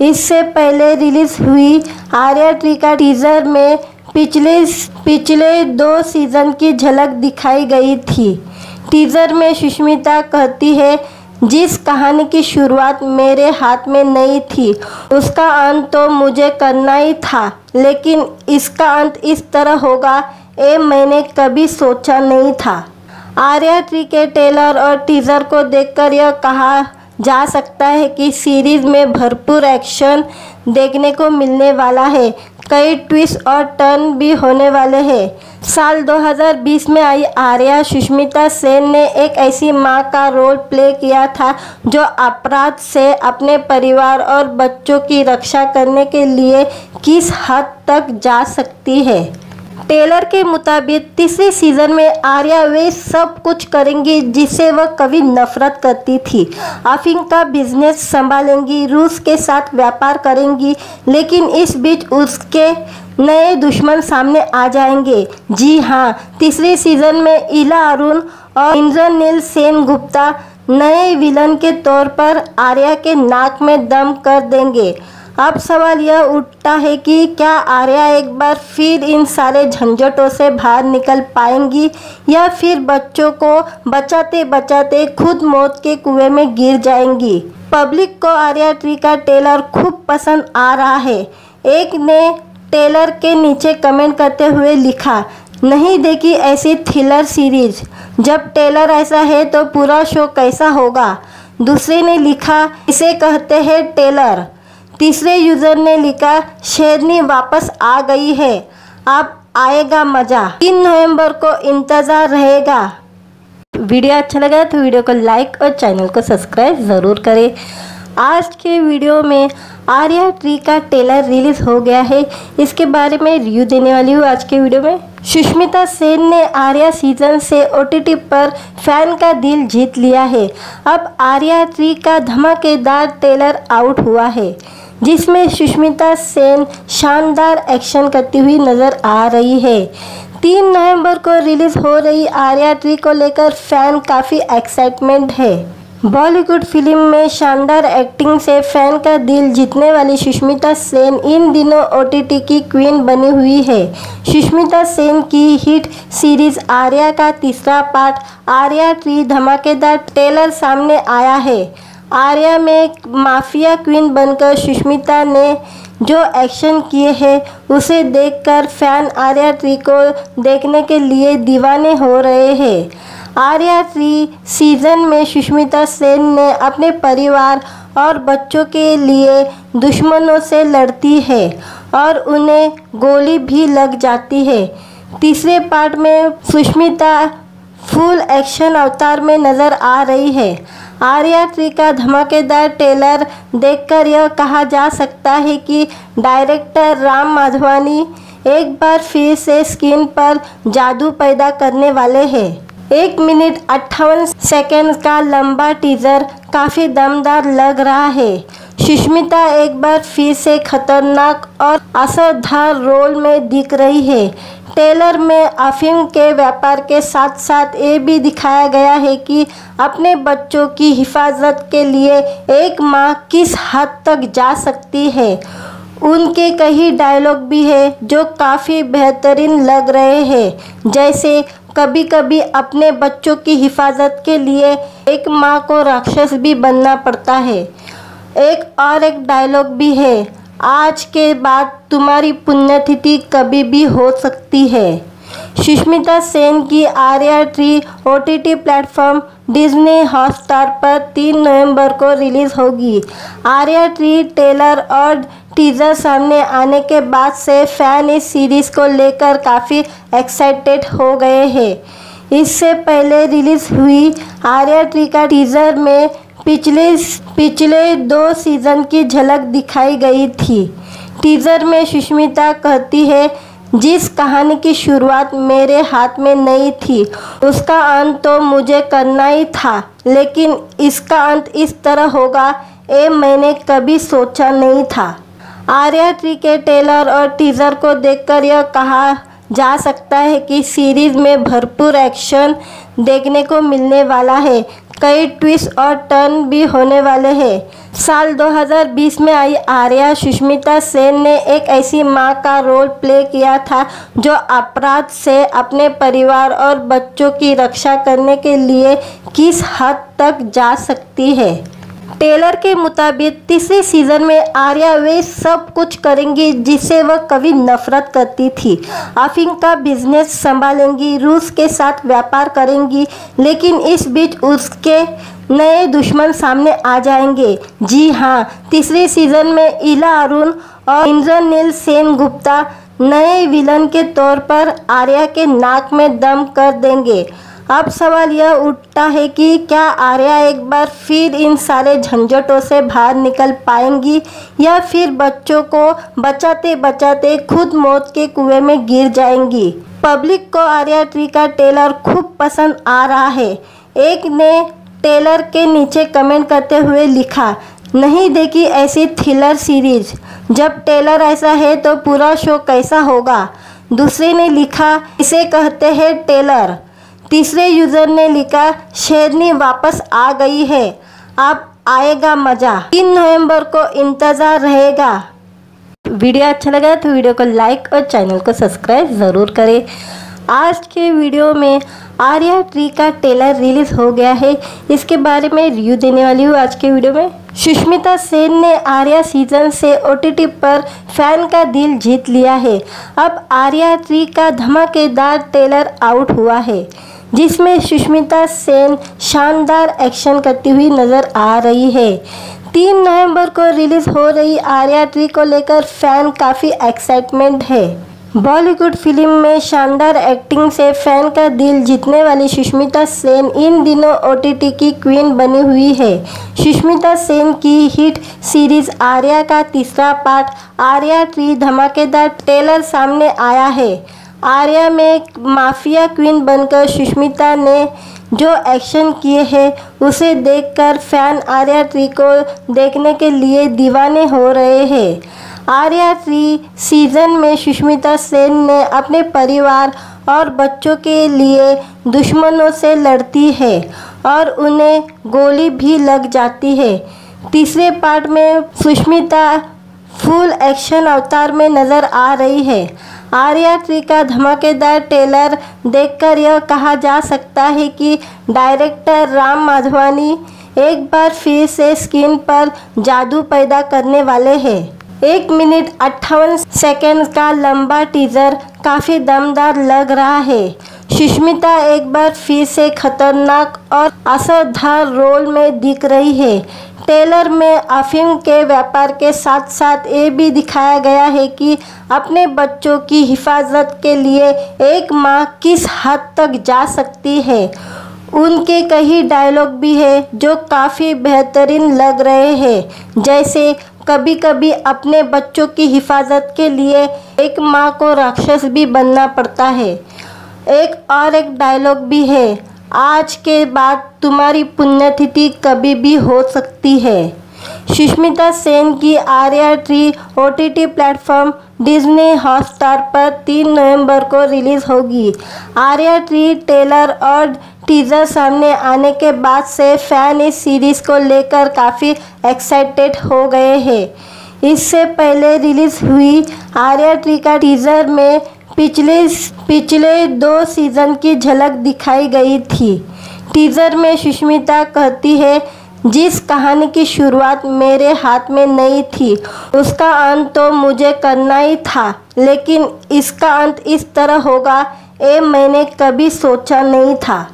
इससे पहले रिलीज़ हुई आर्या ट्री का टीजर में पिछले 2 सीज़न की झलक दिखाई गई थी। टीजर में सुष्मिता कहती है, जिस कहानी की शुरुआत मेरे हाथ में नहीं थी उसका अंत तो मुझे करना ही था, लेकिन इसका अंत इस तरह होगा ये मैंने कभी सोचा नहीं था। आर्या ट्री के ट्रेलर और टीजर को देखकर यह कहा जा सकता है कि सीरीज में भरपूर एक्शन देखने को मिलने वाला है। कई ट्विस्ट और टर्न भी होने वाले हैं। साल 2020 में आई आर्या सुष्मिता सेन ने एक ऐसी मां का रोल प्ले किया था जो अपराध से अपने परिवार और बच्चों की रक्षा करने के लिए किस हद तक जा सकती है। टेलर के मुताबिक तीसरे सीजन में आर्या वे सब कुछ करेंगी जिससे वह कभी नफरत करती थी। अफीम का बिजनेस संभालेंगी, रूस के साथ व्यापार करेंगी, लेकिन इस बीच उसके नए दुश्मन सामने आ जाएंगे। जी हाँ, तीसरे सीजन में इला अरुण और इंद्रनील सेनगुप्ता नए विलन के तौर पर आर्या के नाक में दम कर देंगे। अब सवाल यह उठता है कि क्या आर्या एक बार फिर इन सारे झंझटों से बाहर निकल पाएंगी या फिर बच्चों को बचाते बचाते खुद मौत के कुएं में गिर जाएंगी। पब्लिक को आर्या ट्री का ट्रेलर खूब पसंद आ रहा है। एक ने ट्रेलर के नीचे कमेंट करते हुए लिखा, नहीं देखी ऐसी थ्रिलर सीरीज, जब ट्रेलर ऐसा है तो पूरा शो कैसा होगा। दूसरे ने लिखा, इसे कहते हैं ट्रेलर। तीसरे यूज़र ने लिखा, शेरनी वापस आ गई है, अब आएगा मज़ा। 3 नवंबर को इंतज़ार रहेगा। वीडियो अच्छा लगा तो वीडियो को लाइक और चैनल को सब्सक्राइब ज़रूर करें। आज के वीडियो में आर्या ट्री का ट्रेलर रिलीज़ हो गया है, इसके बारे में रिव्यू देने वाली हूँ आज के वीडियो में। सुष्मिता सेन ने आर्या सीजन से OTT पर फैन का दिल जीत लिया है। अब आर्या ट्री का धमाकेदार ट्रेलर आउट हुआ है, जिसमें सुष्मिता सेन शानदार एक्शन करती हुई नज़र आ रही है। 3 नवंबर को रिलीज़ हो रही आर्या ट्री को लेकर फैन काफ़ी एक्साइटमेंट है। बॉलीवुड फिल्म में शानदार एक्टिंग से फैन का दिल जीतने वाली सुष्मिता सेन इन दिनों OTT की क्वीन बनी हुई है। सुष्मिता सेन की हिट सीरीज आर्या का तीसरा पार्ट आर्या ट्री धमाकेदार ट्रेलर सामने आया है। आर्या में माफिया क्वीन बनकर सुष्मिता ने जो एक्शन किए हैं उसे देखकर फैन आर्या ट्री को देखने के लिए दीवाने हो रहे हैं। आर्या ट्री सीजन में सुष्मिता सेन ने अपने परिवार और बच्चों के लिए दुश्मनों से लड़ती है और उन्हें गोली भी लग जाती है। तीसरे पार्ट में सुष्मिता फुल एक्शन अवतार में नज़र आ रही है। आर्या ट्री का धमाकेदार ट्रेलर देखकर यह कहा जा सकता है कि डायरेक्टर राम माधवानी एक बार फिर से स्क्रीन पर जादू पैदा करने वाले हैं। 1 मिनट 58 सेकंड का लंबा टीजर काफ़ी दमदार लग रहा है। सुष्मिता एक बार फिर से खतरनाक और असरदार रोल में दिख रही है। ट्रेलर में अफीम के व्यापार के साथ साथ ये भी दिखाया गया है कि अपने बच्चों की हिफाजत के लिए एक माँ किस हद तक जा सकती है। उनके कई डायलॉग भी है जो काफ़ी बेहतरीन लग रहे हैं, जैसे कभी कभी अपने बच्चों की हिफाजत के लिए एक माँ को राक्षस भी बनना पड़ता है। एक डायलॉग भी है, आज के बाद तुम्हारी पुण्यतिथि कभी भी हो सकती है। सुष्मिता सेन की Arya tree OTT platform Disney Hotstar पर 3 नवंबर को रिलीज़ होगी। आर्या ट्री ट्रेलर और टीजर सामने आने के बाद से फैन इस सीरीज़ को लेकर काफ़ी एक्साइटेड हो गए हैं। इससे पहले रिलीज़ हुई आर्या ट्री का टीजर में पिछले 2 सीज़न की झलक दिखाई गई थी। टीजर में सुष्मिता कहती है, जिस कहानी की शुरुआत मेरे हाथ में नहीं थी उसका अंत तो मुझे करना ही था, लेकिन इसका अंत इस तरह होगा ये मैंने कभी सोचा नहीं था। आर्या ट्री के ट्रेलर और टीजर को देखकर यह कहा जा सकता है कि सीरीज में भरपूर एक्शन देखने को मिलने वाला है। कई ट्विस्ट और टर्न भी होने वाले हैं। साल 2020 में आई आर्या सुष्मिता सेन ने एक ऐसी मां का रोल प्ले किया था जो अपराध से अपने परिवार और बच्चों की रक्षा करने के लिए किस हद तक जा सकती है। ट्रेलर के मुताबिक तीसरे सीजन में आर्या वे सब कुछ करेंगी जिससे वह कभी नफरत करती थी। अफीम का बिजनेस संभालेंगी, रूस के साथ व्यापार करेंगी, लेकिन इस बीच उसके नए दुश्मन सामने आ जाएंगे। जी हाँ, तीसरे सीजन में इला अरुण और इंद्रनील सेनगुप्ता नए विलन के तौर पर आर्या के नाक में दम कर देंगे। अब सवाल यह उठता है कि क्या आर्या एक बार फिर इन सारे झंझटों से बाहर निकल पाएंगी या फिर बच्चों को बचाते बचाते खुद मौत के कुएं में गिर जाएंगी। पब्लिक को आर्या ट्री का ट्रेलर खूब पसंद आ रहा है। एक ने ट्रेलर के नीचे कमेंट करते हुए लिखा, नहीं देखी ऐसी थ्रिलर सीरीज, जब ट्रेलर ऐसा है तो पूरा शो कैसा होगा। दूसरे ने लिखा, इसे कहते हैं ट्रेलर। तीसरे यूज़र ने लिखा, शेरनी वापस आ गई है, अब आएगा मज़ा। 3 नवंबर को इंतज़ार रहेगा। वीडियो अच्छा लगा तो वीडियो को लाइक और चैनल को सब्सक्राइब ज़रूर करें। आज के वीडियो में आर्या ट्री का ट्रेलर रिलीज़ हो गया है, इसके बारे में रिव्यू देने वाली हूँ आज के वीडियो में। सुष्मिता सेन ने आर्या सीजन से OTT पर फैन का दिल जीत लिया है। अब आर्या ट्री का धमाकेदार ट्रेलर आउट हुआ है, जिसमें सुष्मिता सेन शानदार एक्शन करती हुई नज़र आ रही है। 3 नवंबर को रिलीज़ हो रही आर्या ट्री को लेकर फैन काफ़ी एक्साइटमेंट है। बॉलीवुड फिल्म में शानदार एक्टिंग से फैन का दिल जीतने वाली सुष्मिता सेन इन दिनों OTT की क्वीन बनी हुई है। सुष्मिता सेन की हिट सीरीज आर्या का तीसरा पार्ट आर्या ट्री धमाकेदार ट्रेलर सामने आया है। आर्या में माफिया क्वीन बनकर सुष्मिता ने जो एक्शन किए हैं उसे देखकर फैन आर्या ट्री को देखने के लिए दीवाने हो रहे हैं। आर्या ट्री सीजन में सुष्मिता सेन ने अपने परिवार और बच्चों के लिए दुश्मनों से लड़ती है और उन्हें गोली भी लग जाती है। तीसरे पार्ट में सुष्मिता फुल एक्शन अवतार में नज़र आ रही है। आर्या ट्री का धमाकेदार ट्रेलर देखकर यह कहा जा सकता है कि डायरेक्टर राम माधवानी एक बार फिर से स्क्रीन पर जादू पैदा करने वाले हैं। 1 मिनट 58 सेकंड का लंबा टीजर काफ़ी दमदार लग रहा है। सुष्मिता एक बार फिर से खतरनाक और असरदार रोल में दिख रही है। ट्रेलर में अफीम के व्यापार के साथ साथ ये भी दिखाया गया है कि अपने बच्चों की हिफाजत के लिए एक माँ किस हद तक जा सकती है। उनके कई डायलॉग भी है जो काफ़ी बेहतरीन लग रहे हैं, जैसे कभी कभी अपने बच्चों की हिफाजत के लिए एक माँ को राक्षस भी बनना पड़ता है। एक डायलॉग भी है, आज के बाद तुम्हारी पुण्यतिथि कभी भी हो सकती है। सुष्मिता सेन की Arya tree OTT platform Disney Hotstar पर 3 नवंबर को रिलीज़ होगी। आर्या ट्री ट्रेलर और टीजर सामने आने के बाद से फैन इस सीरीज़ को लेकर काफ़ी एक्साइटेड हो गए हैं। इससे पहले रिलीज़ हुई आर्या ट्री का टीजर में पिछले 2 सीज़न की झलक दिखाई गई थी। टीजर में सुष्मिता कहती है, जिस कहानी की शुरुआत मेरे हाथ में नहीं थी उसका अंत तो मुझे करना ही था, लेकिन इसका अंत इस तरह होगा ये मैंने कभी सोचा नहीं था।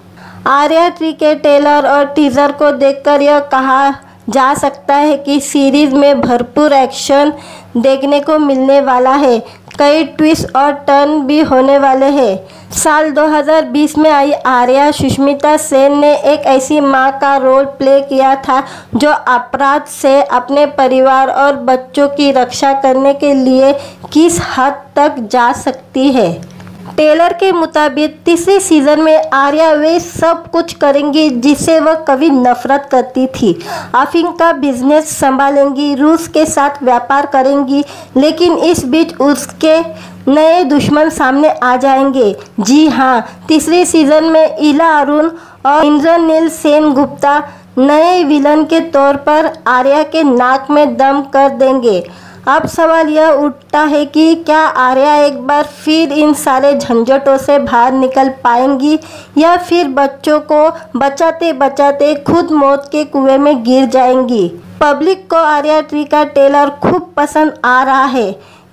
आर्या ट्री के ट्रेलर और टीजर को देखकर यह कहा जा सकता है कि सीरीज में भरपूर एक्शन देखने को मिलने वाला है। कई ट्विस्ट और टर्न भी होने वाले हैं। साल 2020 में आई आर्या सुष्मिता सेन ने एक ऐसी मां का रोल प्ले किया था जो अपराध से अपने परिवार और बच्चों की रक्षा करने के लिए किस हद तक जा सकती है। ट्रेलर के मुताबिक तीसरे सीजन में आर्या वे सब कुछ करेंगी जिससे वह कभी नफरत करती थी। अफीम का बिजनेस संभालेंगी, रूस के साथ व्यापार करेंगी, लेकिन इस बीच उसके नए दुश्मन सामने आ जाएंगे। जी हाँ, तीसरे सीजन में इला अरुण और इंद्रनील सेन गुप्ता नए विलन के तौर पर आर्या के नाक में दम कर देंगे। अब सवाल यह उठता है कि क्या आर्या एक बार फिर इन सारे झंझटों से बाहर निकल पाएंगी या फिर बच्चों को बचाते बचाते खुद मौत के कुएं में गिर जाएंगी। पब्लिक को आर्या ट्री का ट्रेलर खूब पसंद आ रहा है।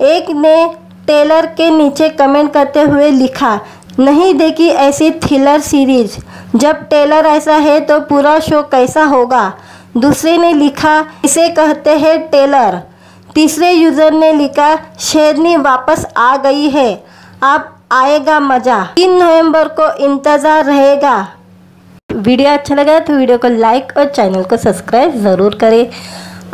एक ने ट्रेलर के नीचे कमेंट करते हुए लिखा, नहीं देखी ऐसी थ्रिलर सीरीज, जब ट्रेलर ऐसा है तो पूरा शो कैसा होगा। दूसरे ने लिखा, इसे कहते हैं ट्रेलर। तीसरे यूज़र ने लिखा, शेरनी वापस आ गई है, अब आएगा मज़ा। 3 नवंबर को इंतज़ार रहेगा। वीडियो अच्छा लगा तो वीडियो को लाइक और चैनल को सब्सक्राइब ज़रूर करें।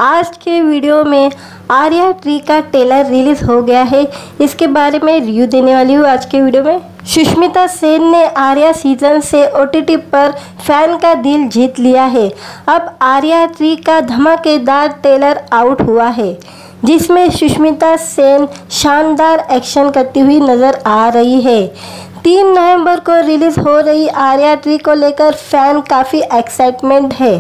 आज के वीडियो में आर्या ट्री का ट्रेलर रिलीज़ हो गया है, इसके बारे में रिव्यू देने वाली हूँ आज के वीडियो में। सुष्मिता सेन ने आर्या सीजन से OTT पर फैन का दिल जीत लिया है। अब आर्या ट्री का धमाकेदार ट्रेलर आउट हुआ है, जिसमें सुष्मिता सेन शानदार एक्शन करती हुई नज़र आ रही है। 3 नवंबर को रिलीज़ हो रही आर्या ट्री को लेकर फैन काफ़ी एक्साइटमेंट है।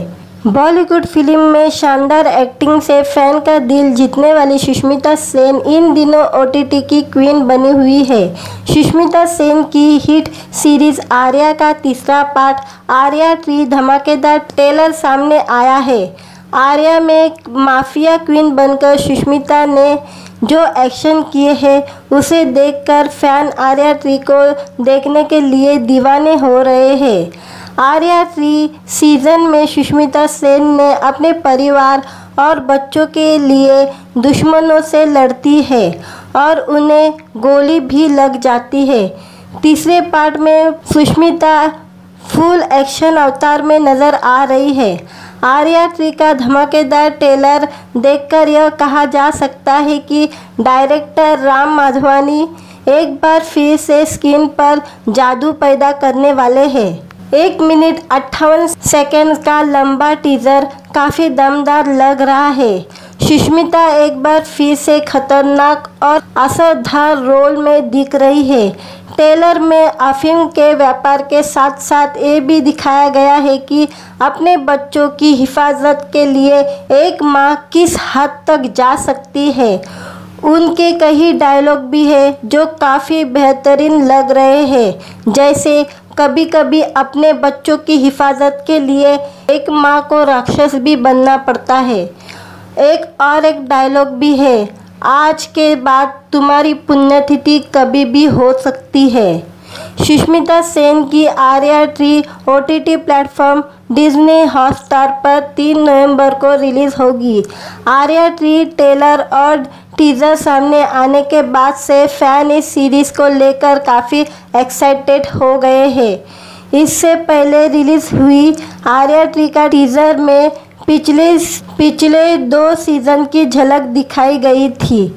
बॉलीवुड फिल्म में शानदार एक्टिंग से फैन का दिल जीतने वाली सुष्मिता सेन इन दिनों ओटीटी की क्वीन बनी हुई है। सुष्मिता सेन की हिट सीरीज आर्या का तीसरा पार्ट आर्या 3 धमाकेदार ट्रेलर सामने आया है। आर्या में माफिया क्वीन बनकर सुष्मिता ने जो एक्शन किए हैं उसे देखकर फैन आर्या 3 को देखने के लिए दीवाने हो रहे हैं। आर्या 3 सीजन में सुष्मिता सेन ने अपने परिवार और बच्चों के लिए दुश्मनों से लड़ती है और उन्हें गोली भी लग जाती है। तीसरे पार्ट में सुष्मिता फुल एक्शन अवतार में नज़र आ रही है। आर्या 3 का धमाकेदार ट्रेलर देखकर यह कहा जा सकता है कि डायरेक्टर राम माधवानी एक बार फिर से स्क्रीन पर जादू पैदा करने वाले हैं। 1 मिनट 58 सेकंड का लंबा टीजर काफ़ी दमदार लग रहा है। सुष्मिता एक बार फिर से खतरनाक और असरदार रोल में दिख रही है। ट्रेलर में अफीम के व्यापार के साथ साथ ये भी दिखाया गया है कि अपने बच्चों की हिफाजत के लिए एक माँ किस हद तक जा सकती है। उनके कई डायलॉग भी हैं जो काफ़ी बेहतरीन लग रहे हैं, जैसे कभी कभी अपने बच्चों की हिफाजत के लिए एक माँ को राक्षस भी बनना पड़ता है। एक डायलॉग भी है, आज के बाद तुम्हारी पुण्यतिथि कभी भी हो सकती है। सुष्मिता सेन की Arya 3 OTT platform Disney Hotstar पर 3 नवंबर को रिलीज़ होगी। आर्या 3 ट्रेलर और टीजर सामने आने के बाद से फैन इस सीरीज़ को लेकर काफ़ी एक्साइटेड हो गए हैं। इससे पहले रिलीज़ हुई आर्या 3 का टीजर में पिछले 2 सीज़न की झलक दिखाई गई थी।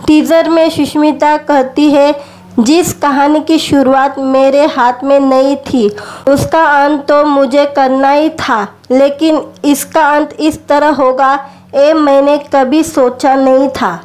टीजर में सुष्मिता कहती है, जिस कहानी की शुरुआत मेरे हाथ में नहीं थी उसका अंत तो मुझे करना ही था, लेकिन इसका अंत इस तरह होगा ये मैंने कभी सोचा नहीं था।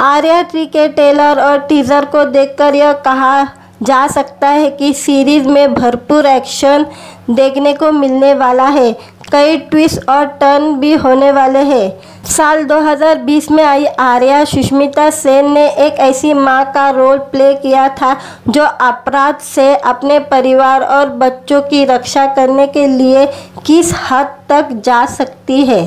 आर्या 3 के ट्रेलर और टीजर को देखकर यह कहा जा सकता है कि सीरीज में भरपूर एक्शन देखने को मिलने वाला है। कई ट्विस्ट और टर्न भी होने वाले हैं। साल 2020 में आई आर्या सुष्मिता सेन ने एक ऐसी मां का रोल प्ले किया था जो अपराध से अपने परिवार और बच्चों की रक्षा करने के लिए किस हद तक जा सकती है।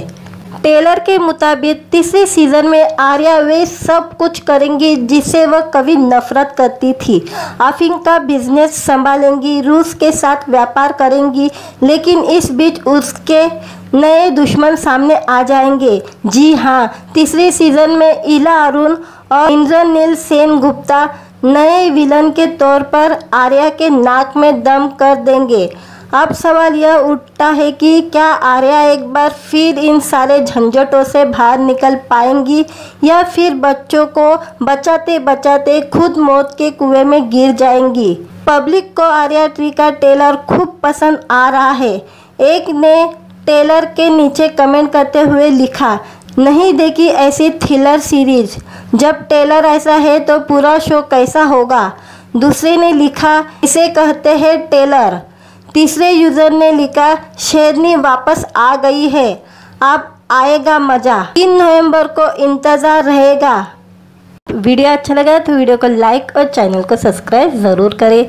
ट्रेलर के मुताबिक तीसरे सीजन में आर्या वे सब कुछ करेंगी जिससे वह कभी नफरत करती थी। अफीम का बिजनेस संभालेंगी, रूस के साथ व्यापार करेंगी, लेकिन इस बीच उसके नए दुश्मन सामने आ जाएंगे। जी हाँ, तीसरे सीजन में इला अरुण और इंद्रनील सेन गुप्ता नए विलन के तौर पर आर्या के नाक में दम कर देंगे। अब सवाल यह उठता है कि क्या आर्या एक बार फिर इन सारे झंझटों से बाहर निकल पाएंगी या फिर बच्चों को बचाते बचाते खुद मौत के कुएं में गिर जाएंगी। पब्लिक को आर्या 3 का ट्रेलर खूब पसंद आ रहा है। एक ने ट्रेलर के नीचे कमेंट करते हुए लिखा, नहीं देखी ऐसी थ्रिलर सीरीज, जब ट्रेलर ऐसा है तो पूरा शो कैसा होगा। दूसरे ने लिखा, इसे कहते हैं ट्रेलर। तीसरे यूजर ने लिखा, शेरनी वापस आ गई है, अब आएगा मज़ा। 3 नवंबर को इंतज़ार रहेगा। वीडियो अच्छा लगा तो वीडियो को लाइक और चैनल को सब्सक्राइब ज़रूर करें।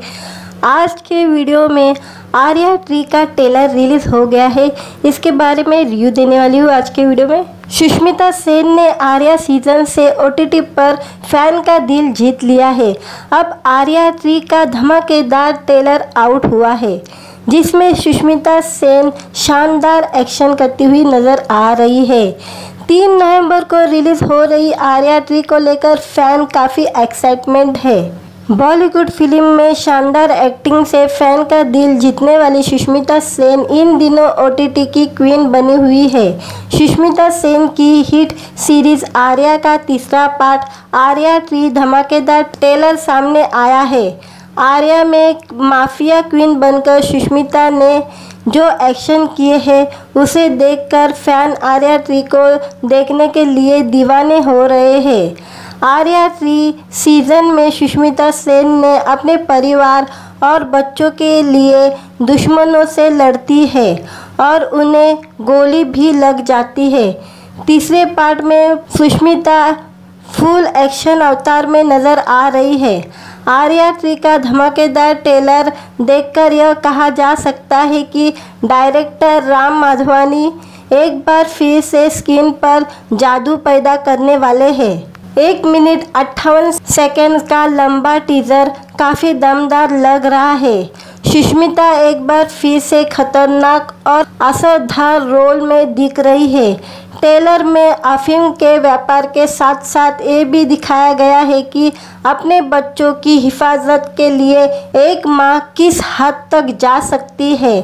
आज के वीडियो में आर्या 3 का ट्रेलर रिलीज़ हो गया है, इसके बारे में रिव्यू देने वाली हूँ आज के वीडियो में। सुष्मिता सेन ने आर्या सीजन से ओटीटी पर फैन का दिल जीत लिया है। अब आर्या 3 का धमाकेदार ट्रेलर आउट हुआ है, जिसमें सुष्मिता सेन शानदार एक्शन करती हुई नज़र आ रही है। 3 नवंबर को रिलीज़ हो रही आर्या 3 को लेकर फैन काफ़ी एक्साइटमेंट है। बॉलीवुड फिल्म में शानदार एक्टिंग से फैन का दिल जीतने वाली सुष्मिता सेन इन दिनों ओटीटी की क्वीन बनी हुई है। सुष्मिता सेन की हिट सीरीज आर्या का तीसरा पार्ट आर्या 3 धमाकेदार ट्रेलर सामने आया है। आर्या में माफिया क्वीन बनकर सुष्मिता ने जो एक्शन किए हैं उसे देखकर फैन आर्या 3 को देखने के लिए दीवाने हो रहे हैं। आर्या 3 सीजन में सुष्मिता सेन ने अपने परिवार और बच्चों के लिए दुश्मनों से लड़ती है और उन्हें गोली भी लग जाती है। तीसरे पार्ट में सुष्मिता फुल एक्शन अवतार में नज़र आ रही है। आर्या 3 का धमाकेदार ट्रेलर देखकर यह कहा जा सकता है कि डायरेक्टर राम माधवानी एक बार फिर से स्क्रीन पर जादू पैदा करने वाले हैं। 1 मिनट 58 सेकंड का लंबा टीजर काफ़ी दमदार लग रहा है। सुष्मिता एक बार फिर से खतरनाक और असरदार रोल में दिख रही है। ट्रेलर में अफीम के व्यापार के साथ साथ ये भी दिखाया गया है कि अपने बच्चों की हिफाजत के लिए एक माँ किस हद तक जा सकती है।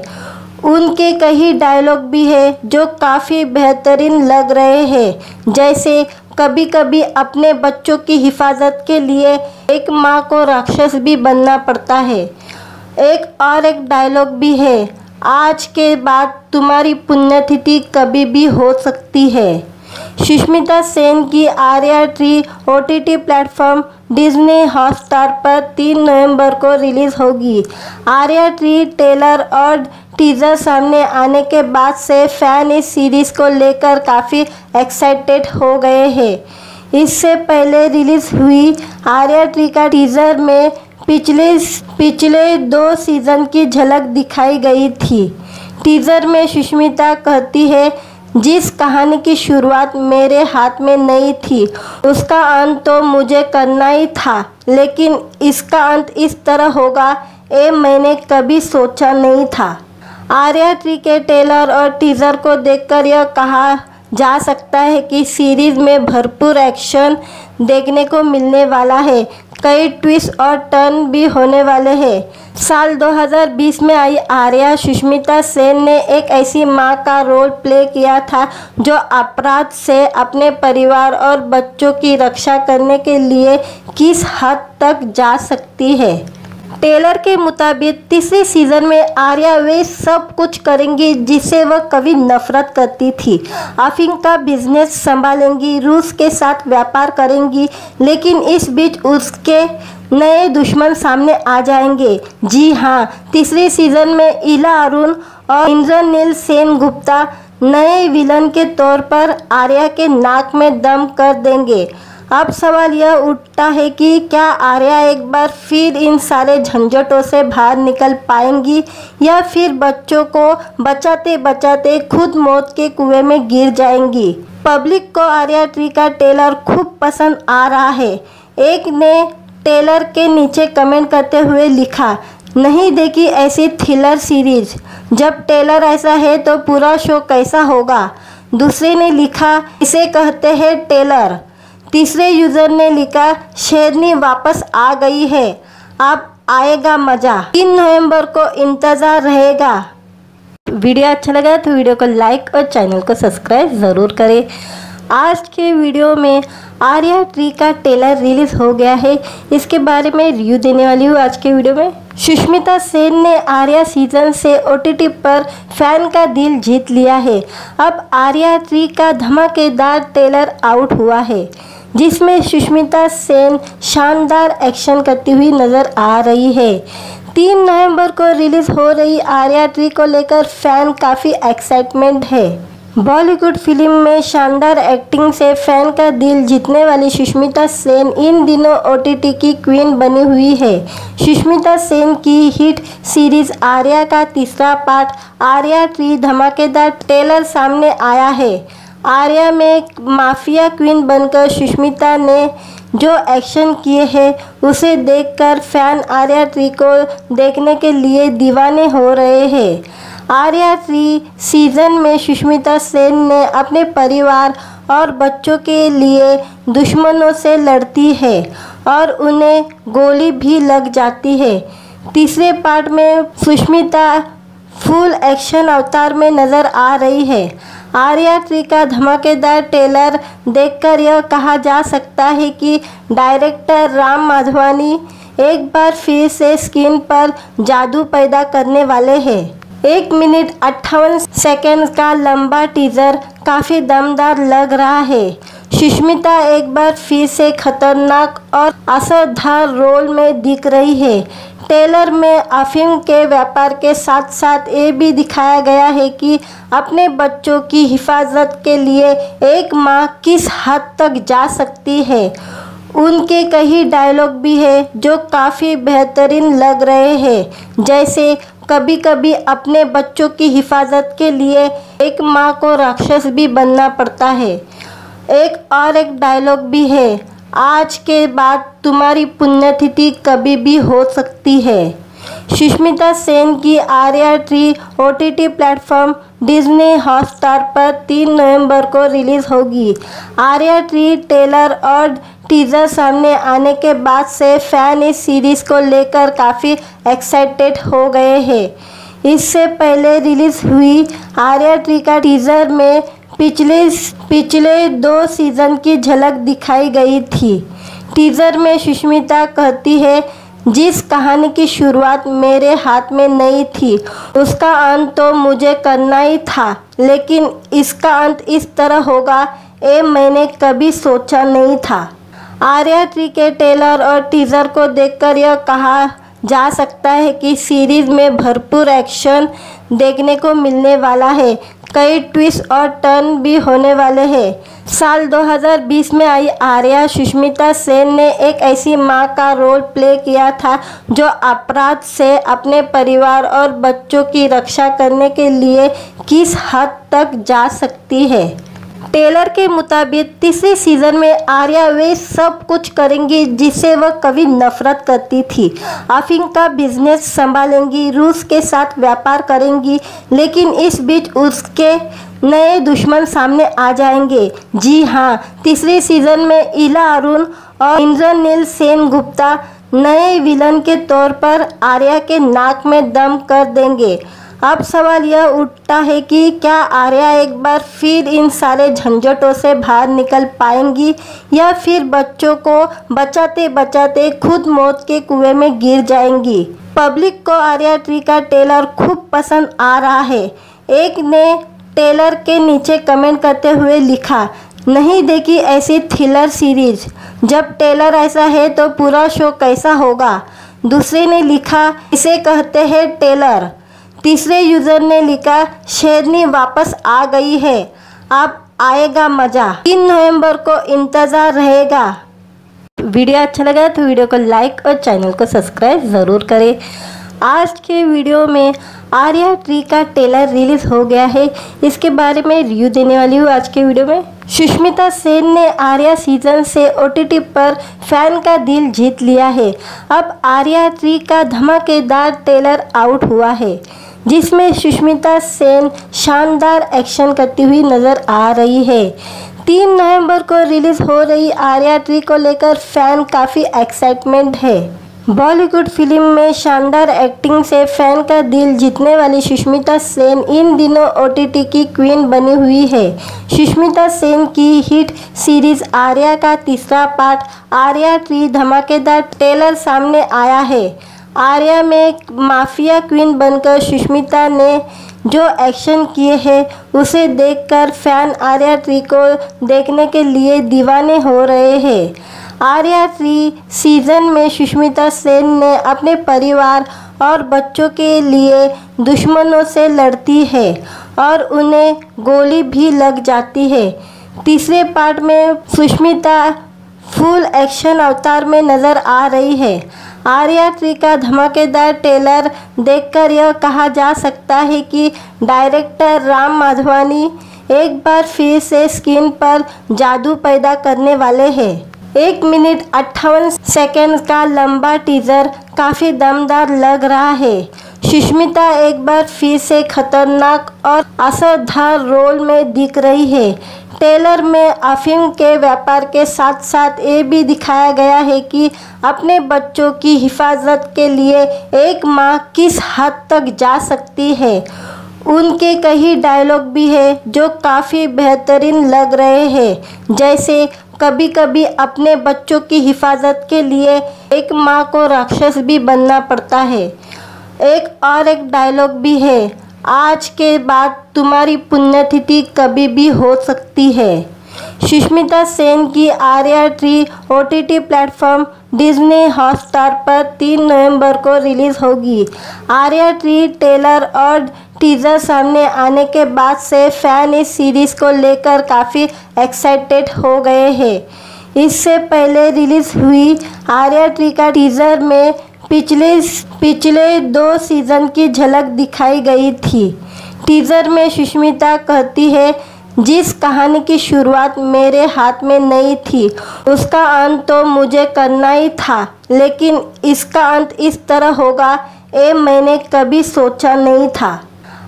उनके कई डायलॉग भी हैं जो काफ़ी बेहतरीन लग रहे हैं, जैसे कभी कभी अपने बच्चों की हिफाजत के लिए एक माँ को राक्षस भी बनना पड़ता है। एक डायलॉग भी है, आज के बाद तुम्हारी पुण्यतिथि कभी भी हो सकती है। सुष्मिता सेन की Arya 3 OTT platform Disney Hotstar पर 3 नवंबर को रिलीज़ होगी। आर्या 3 ट्रेलर और टीजर सामने आने के बाद से फैन इस सीरीज़ को लेकर काफ़ी एक्साइटेड हो गए हैं। इससे पहले रिलीज़ हुई आर्या 3 का टीजर में पिछले 2 सीज़न की झलक दिखाई गई थी। टीजर में सुष्मिता कहती है, जिस कहानी की शुरुआत मेरे हाथ में नहीं थी उसका अंत तो मुझे करना ही था, लेकिन इसका अंत इस तरह होगा ये मैंने कभी सोचा नहीं था। आर्या 3 के ट्रेलर और टीजर को देखकर यह कहा जा सकता है कि सीरीज में भरपूर एक्शन देखने को मिलने वाला है। कई ट्विस्ट और टर्न भी होने वाले हैं। साल 2020 में आई आर्या सुष्मिता सेन ने एक ऐसी मां का रोल प्ले किया था जो अपराध से अपने परिवार और बच्चों की रक्षा करने के लिए किस हद तक जा सकती है। ट्रेलर के मुताबिक तीसरे सीजन में आर्या वे सब कुछ करेंगी जिससे वह कभी नफरत करती थी। अफीम का बिजनेस संभालेंगी, रूस के साथ व्यापार करेंगी, लेकिन इस बीच उसके नए दुश्मन सामने आ जाएंगे। जी हाँ, तीसरे सीजन में इला अरुण और इंद्रनील सेन गुप्ता नए विलन के तौर पर आर्या के नाक में दम कर देंगे। अब सवाल यह उठता है कि क्या आर्या एक बार फिर इन सारे झंझटों से बाहर निकल पाएंगी या फिर बच्चों को बचाते बचाते खुद मौत के कुएं में गिर जाएंगी। पब्लिक को आर्या 3 का ट्रेलर खूब पसंद आ रहा है। एक ने ट्रेलर के नीचे कमेंट करते हुए लिखा, नहीं देखी ऐसी थ्रिलर सीरीज, जब ट्रेलर ऐसा है तो पूरा शो कैसा होगा। दूसरे ने लिखा, इसे कहते हैं ट्रेलर। तीसरे यूजर ने लिखा, शेरनी वापस आ गई है, अब आएगा मज़ा। 3 नवंबर को इंतज़ार रहेगा। वीडियो अच्छा लगा तो वीडियो को लाइक और चैनल को सब्सक्राइब ज़रूर करें। आज के वीडियो में आर्या 3 का ट्रेलर रिलीज़ हो गया है, इसके बारे में रिव्यू देने वाली हूँ आज के वीडियो में। सुष्मिता सेन ने आर्या सीजन से OTT पर फैन का दिल जीत लिया है। अब आर्या 3 का धमाकेदार ट्रेलर आउट हुआ है, जिसमें सुष्मिता सेन शानदार एक्शन करती हुई नज़र आ रही है। 3 नवंबर को रिलीज़ हो रही आर्या 3 को लेकर फैन काफ़ी एक्साइटमेंट है। बॉलीवुड फिल्म में शानदार एक्टिंग से फैन का दिल जीतने वाली सुष्मिता सेन इन दिनों OTT की क्वीन बनी हुई है। सुष्मिता सेन की हिट सीरीज आर्या का तीसरा पार्ट आर्या 3 धमाकेदार ट्रेलर सामने आया है। आर्या में माफिया क्वीन बनकर सुष्मिता ने जो एक्शन किए हैं उसे देखकर फैन आर्या 3 को देखने के लिए दीवाने हो रहे हैं। आर्या 3 सीजन में सुष्मिता सेन ने अपने परिवार और बच्चों के लिए दुश्मनों से लड़ती है और उन्हें गोली भी लग जाती है। तीसरे पार्ट में सुष्मिता फुल एक्शन अवतार में नज़र आ रही है। आर्या 3 का धमाकेदार ट्रेलर देखकर यह कहा जा सकता है कि डायरेक्टर राम माधवानी एक बार फिर से स्क्रीन पर जादू पैदा करने वाले हैं। 1 मिनट 58 सेकंड का लंबा टीजर काफ़ी दमदार लग रहा है। सुष्मिता एक बार फिर से खतरनाक और असरदार रोल में दिख रही है। ट्रेलर में अफीम के व्यापार के साथ साथ ये भी दिखाया गया है कि अपने बच्चों की हिफाजत के लिए एक माँ किस हद तक जा सकती है। उनके कई डायलॉग भी है जो काफ़ी बेहतरीन लग रहे हैं, जैसे कभी कभी अपने बच्चों की हिफाजत के लिए एक माँ को राक्षस भी बनना पड़ता है। एक डायलॉग भी है, आज के बाद तुम्हारी पुण्यतिथि कभी भी हो सकती है। सुष्मिता सेन की Arya tree OTT platform Disney Hotstar पर 3 नवंबर को रिलीज़ होगी। आर्या ट्री ट्रेलर और टीज़र सामने आने के बाद से फैन इस सीरीज़ को लेकर काफ़ी एक्साइटेड हो गए हैं। इससे पहले रिलीज़ हुई आर्या ट्री का टीज़र में पिछले 2 सीज़न की झलक दिखाई गई थी। टीज़र में सुष्मिता कहती है, जिस कहानी की शुरुआत मेरे हाथ में नहीं थी उसका अंत तो मुझे करना ही था, लेकिन इसका अंत इस तरह होगा ये मैंने कभी सोचा नहीं था। आर्या ट्री के ट्रेलर और टीज़र को देखकर यह कहा जा सकता है कि सीरीज़ में भरपूर एक्शन देखने को मिलने वाला है। कई ट्विस्ट और टर्न भी होने वाले हैं। साल 2020 में आई आर्या सुष्मिता सेन ने एक ऐसी मां का रोल प्ले किया था जो अपराध से अपने परिवार और बच्चों की रक्षा करने के लिए किस हद तक जा सकती है। ट्रेलर के मुताबिक तीसरे सीजन में आर्या वे सब कुछ करेंगी जिससे वह कभी नफरत करती थी। अफीम का बिजनेस संभालेंगी, रूस के साथ व्यापार करेंगी, लेकिन इस बीच उसके नए दुश्मन सामने आ जाएंगे। जी हाँ, तीसरे सीजन में इला अरुण और इंद्रनील सेन गुप्ता नए विलन के तौर पर आर्या के नाक में दम कर देंगे। अब सवाल यह उठता है कि क्या आर्या एक बार फिर इन सारे झंझटों से बाहर निकल पाएंगी या फिर बच्चों को बचाते बचाते खुद मौत के कुएं में गिर जाएंगी। पब्लिक को आर्या ट्री का ट्रेलर खूब पसंद आ रहा है। एक ने ट्रेलर के नीचे कमेंट करते हुए लिखा, नहीं देखी ऐसी थ्रिलर सीरीज, जब ट्रेलर ऐसा है तो पूरा शो कैसा होगा। दूसरे ने लिखा, इसे कहते हैं ट्रेलर। तीसरे यूज़र ने लिखा, शेरनी वापस आ गई है, अब आएगा मज़ा। 3 नवंबर को इंतज़ार रहेगा। वीडियो अच्छा लगा तो वीडियो को लाइक और चैनल को सब्सक्राइब ज़रूर करें। आज के वीडियो में आर्या ट्री का ट्रेलर रिलीज़ हो गया है, इसके बारे में रिव्यू देने वाली हूँ आज के वीडियो में। सुष्मिता सेन ने आर्या सीजन से OTT पर फैन का दिल जीत लिया है। अब आर्या ट्री का धमाकेदार ट्रेलर आउट हुआ है, जिसमें सुष्मिता सेन शानदार एक्शन करती हुई नज़र आ रही है। 3 नवंबर को रिलीज़ हो रही आर्या ट्री को लेकर फैन काफ़ी एक्साइटमेंट है। बॉलीवुड फिल्म में शानदार एक्टिंग से फैन का दिल जीतने वाली सुष्मिता सेन इन दिनों OTT की क्वीन बनी हुई है। सुष्मिता सेन की हिट सीरीज आर्या का तीसरा पार्ट आर्या ट्री धमाकेदार ट्रेलर सामने आया है। आर्या में माफिया क्वीन बनकर सुष्मिता ने जो एक्शन किए हैं उसे देखकर फैन आर्या ट्री को देखने के लिए दीवाने हो रहे हैं। आर्या ट्री सीजन में सुष्मिता सेन ने अपने परिवार और बच्चों के लिए दुश्मनों से लड़ती है और उन्हें गोली भी लग जाती है। तीसरे पार्ट में सुष्मिता फुल एक्शन अवतार में नज़र आ रही है। आर्या ट्री का धमाकेदार ट्रेलर देखकर यह कहा जा सकता है कि डायरेक्टर राम माधवानी एक बार फिर से स्क्रीन पर जादू पैदा करने वाले हैं। 1 मिनट 58 सेकेंड का लंबा टीजर काफ़ी दमदार लग रहा है। सुष्मिता एक बार फिर से खतरनाक और असरदार रोल में दिख रही है। ट्रेलर में अफीम के व्यापार के साथ साथ ये भी दिखाया गया है कि अपने बच्चों की हिफाजत के लिए एक माँ किस हद तक जा सकती है। उनके कई डायलॉग भी है जो काफ़ी बेहतरीन लग रहे हैं, जैसे कभी कभी अपने बच्चों की हिफाजत के लिए एक माँ को राक्षस भी बनना पड़ता है। एक डायलॉग भी है, आज के बाद तुम्हारी पुण्यतिथि कभी भी हो सकती है। सुष्मिता सेन की Arya tree OTT platform Disney Hotstar पर 3 नवंबर को रिलीज होगी। आर्या ट्री ट्रेलर और टीजर सामने आने के बाद से फैन इस सीरीज को लेकर काफ़ी एक्साइटेड हो गए हैं। इससे पहले रिलीज हुई आर्या ट्री का टीजर में पिछले 2 सीजन की झलक दिखाई गई थी। टीजर में सुष्मिता कहती है, जिस कहानी की शुरुआत मेरे हाथ में नहीं थी उसका अंत तो मुझे करना ही था, लेकिन इसका अंत इस तरह होगा ये मैंने कभी सोचा नहीं था।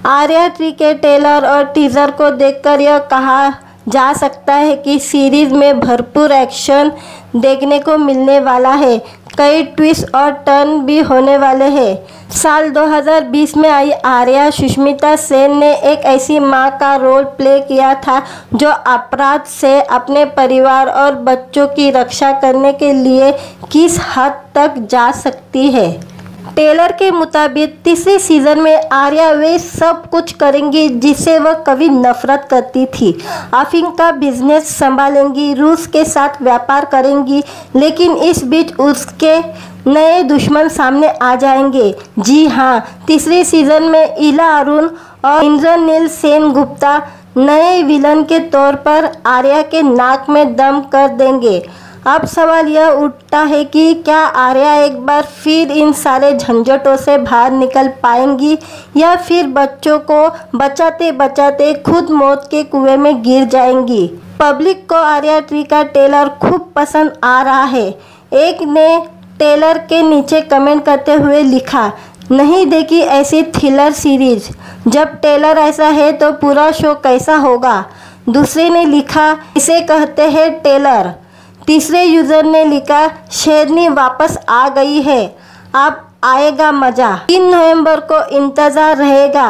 आर्या ट्री के ट्रेलर और टीजर को देखकर यह कहा जा सकता है कि सीरीज में भरपूर एक्शन देखने को मिलने वाला है। कई ट्विस्ट और टर्न भी होने वाले हैं। साल 2020 में आई आर्या सुष्मिता सेन ने एक ऐसी मां का रोल प्ले किया था जो अपराध से अपने परिवार और बच्चों की रक्षा करने के लिए किस हद तक जा सकती है। टेलर के मुताबिक तीसरे सीजन में आर्या वे सब कुछ करेंगी जिससे वह कभी नफरत करती थी। अफीम का बिजनेस संभालेंगी, रूस के साथ व्यापार करेंगी, लेकिन इस बीच उसके नए दुश्मन सामने आ जाएंगे। जी हाँ, तीसरे सीजन में इला अरुण और इंद्रनील सेन गुप्ता नए विलन के तौर पर आर्या के नाक में दम कर देंगे। अब सवाल यह उठता है कि क्या आर्या एक बार फिर इन सारे झंझटों से बाहर निकल पाएंगी या फिर बच्चों को बचाते बचाते खुद मौत के कुएं में गिर जाएंगी। पब्लिक को आर्या ट्री का ट्रेलर खूब पसंद आ रहा है। एक ने ट्रेलर के नीचे कमेंट करते हुए लिखा, नहीं देखी ऐसी थ्रिलर सीरीज, जब ट्रेलर ऐसा है तो पूरा शो कैसा होगा। दूसरे ने लिखा, इसे कहते हैं ट्रेलर। तीसरे यूजर ने लिखा, शेरनी वापस आ गई है, अब आएगा मज़ा। 3 नवंबर को इंतज़ार रहेगा।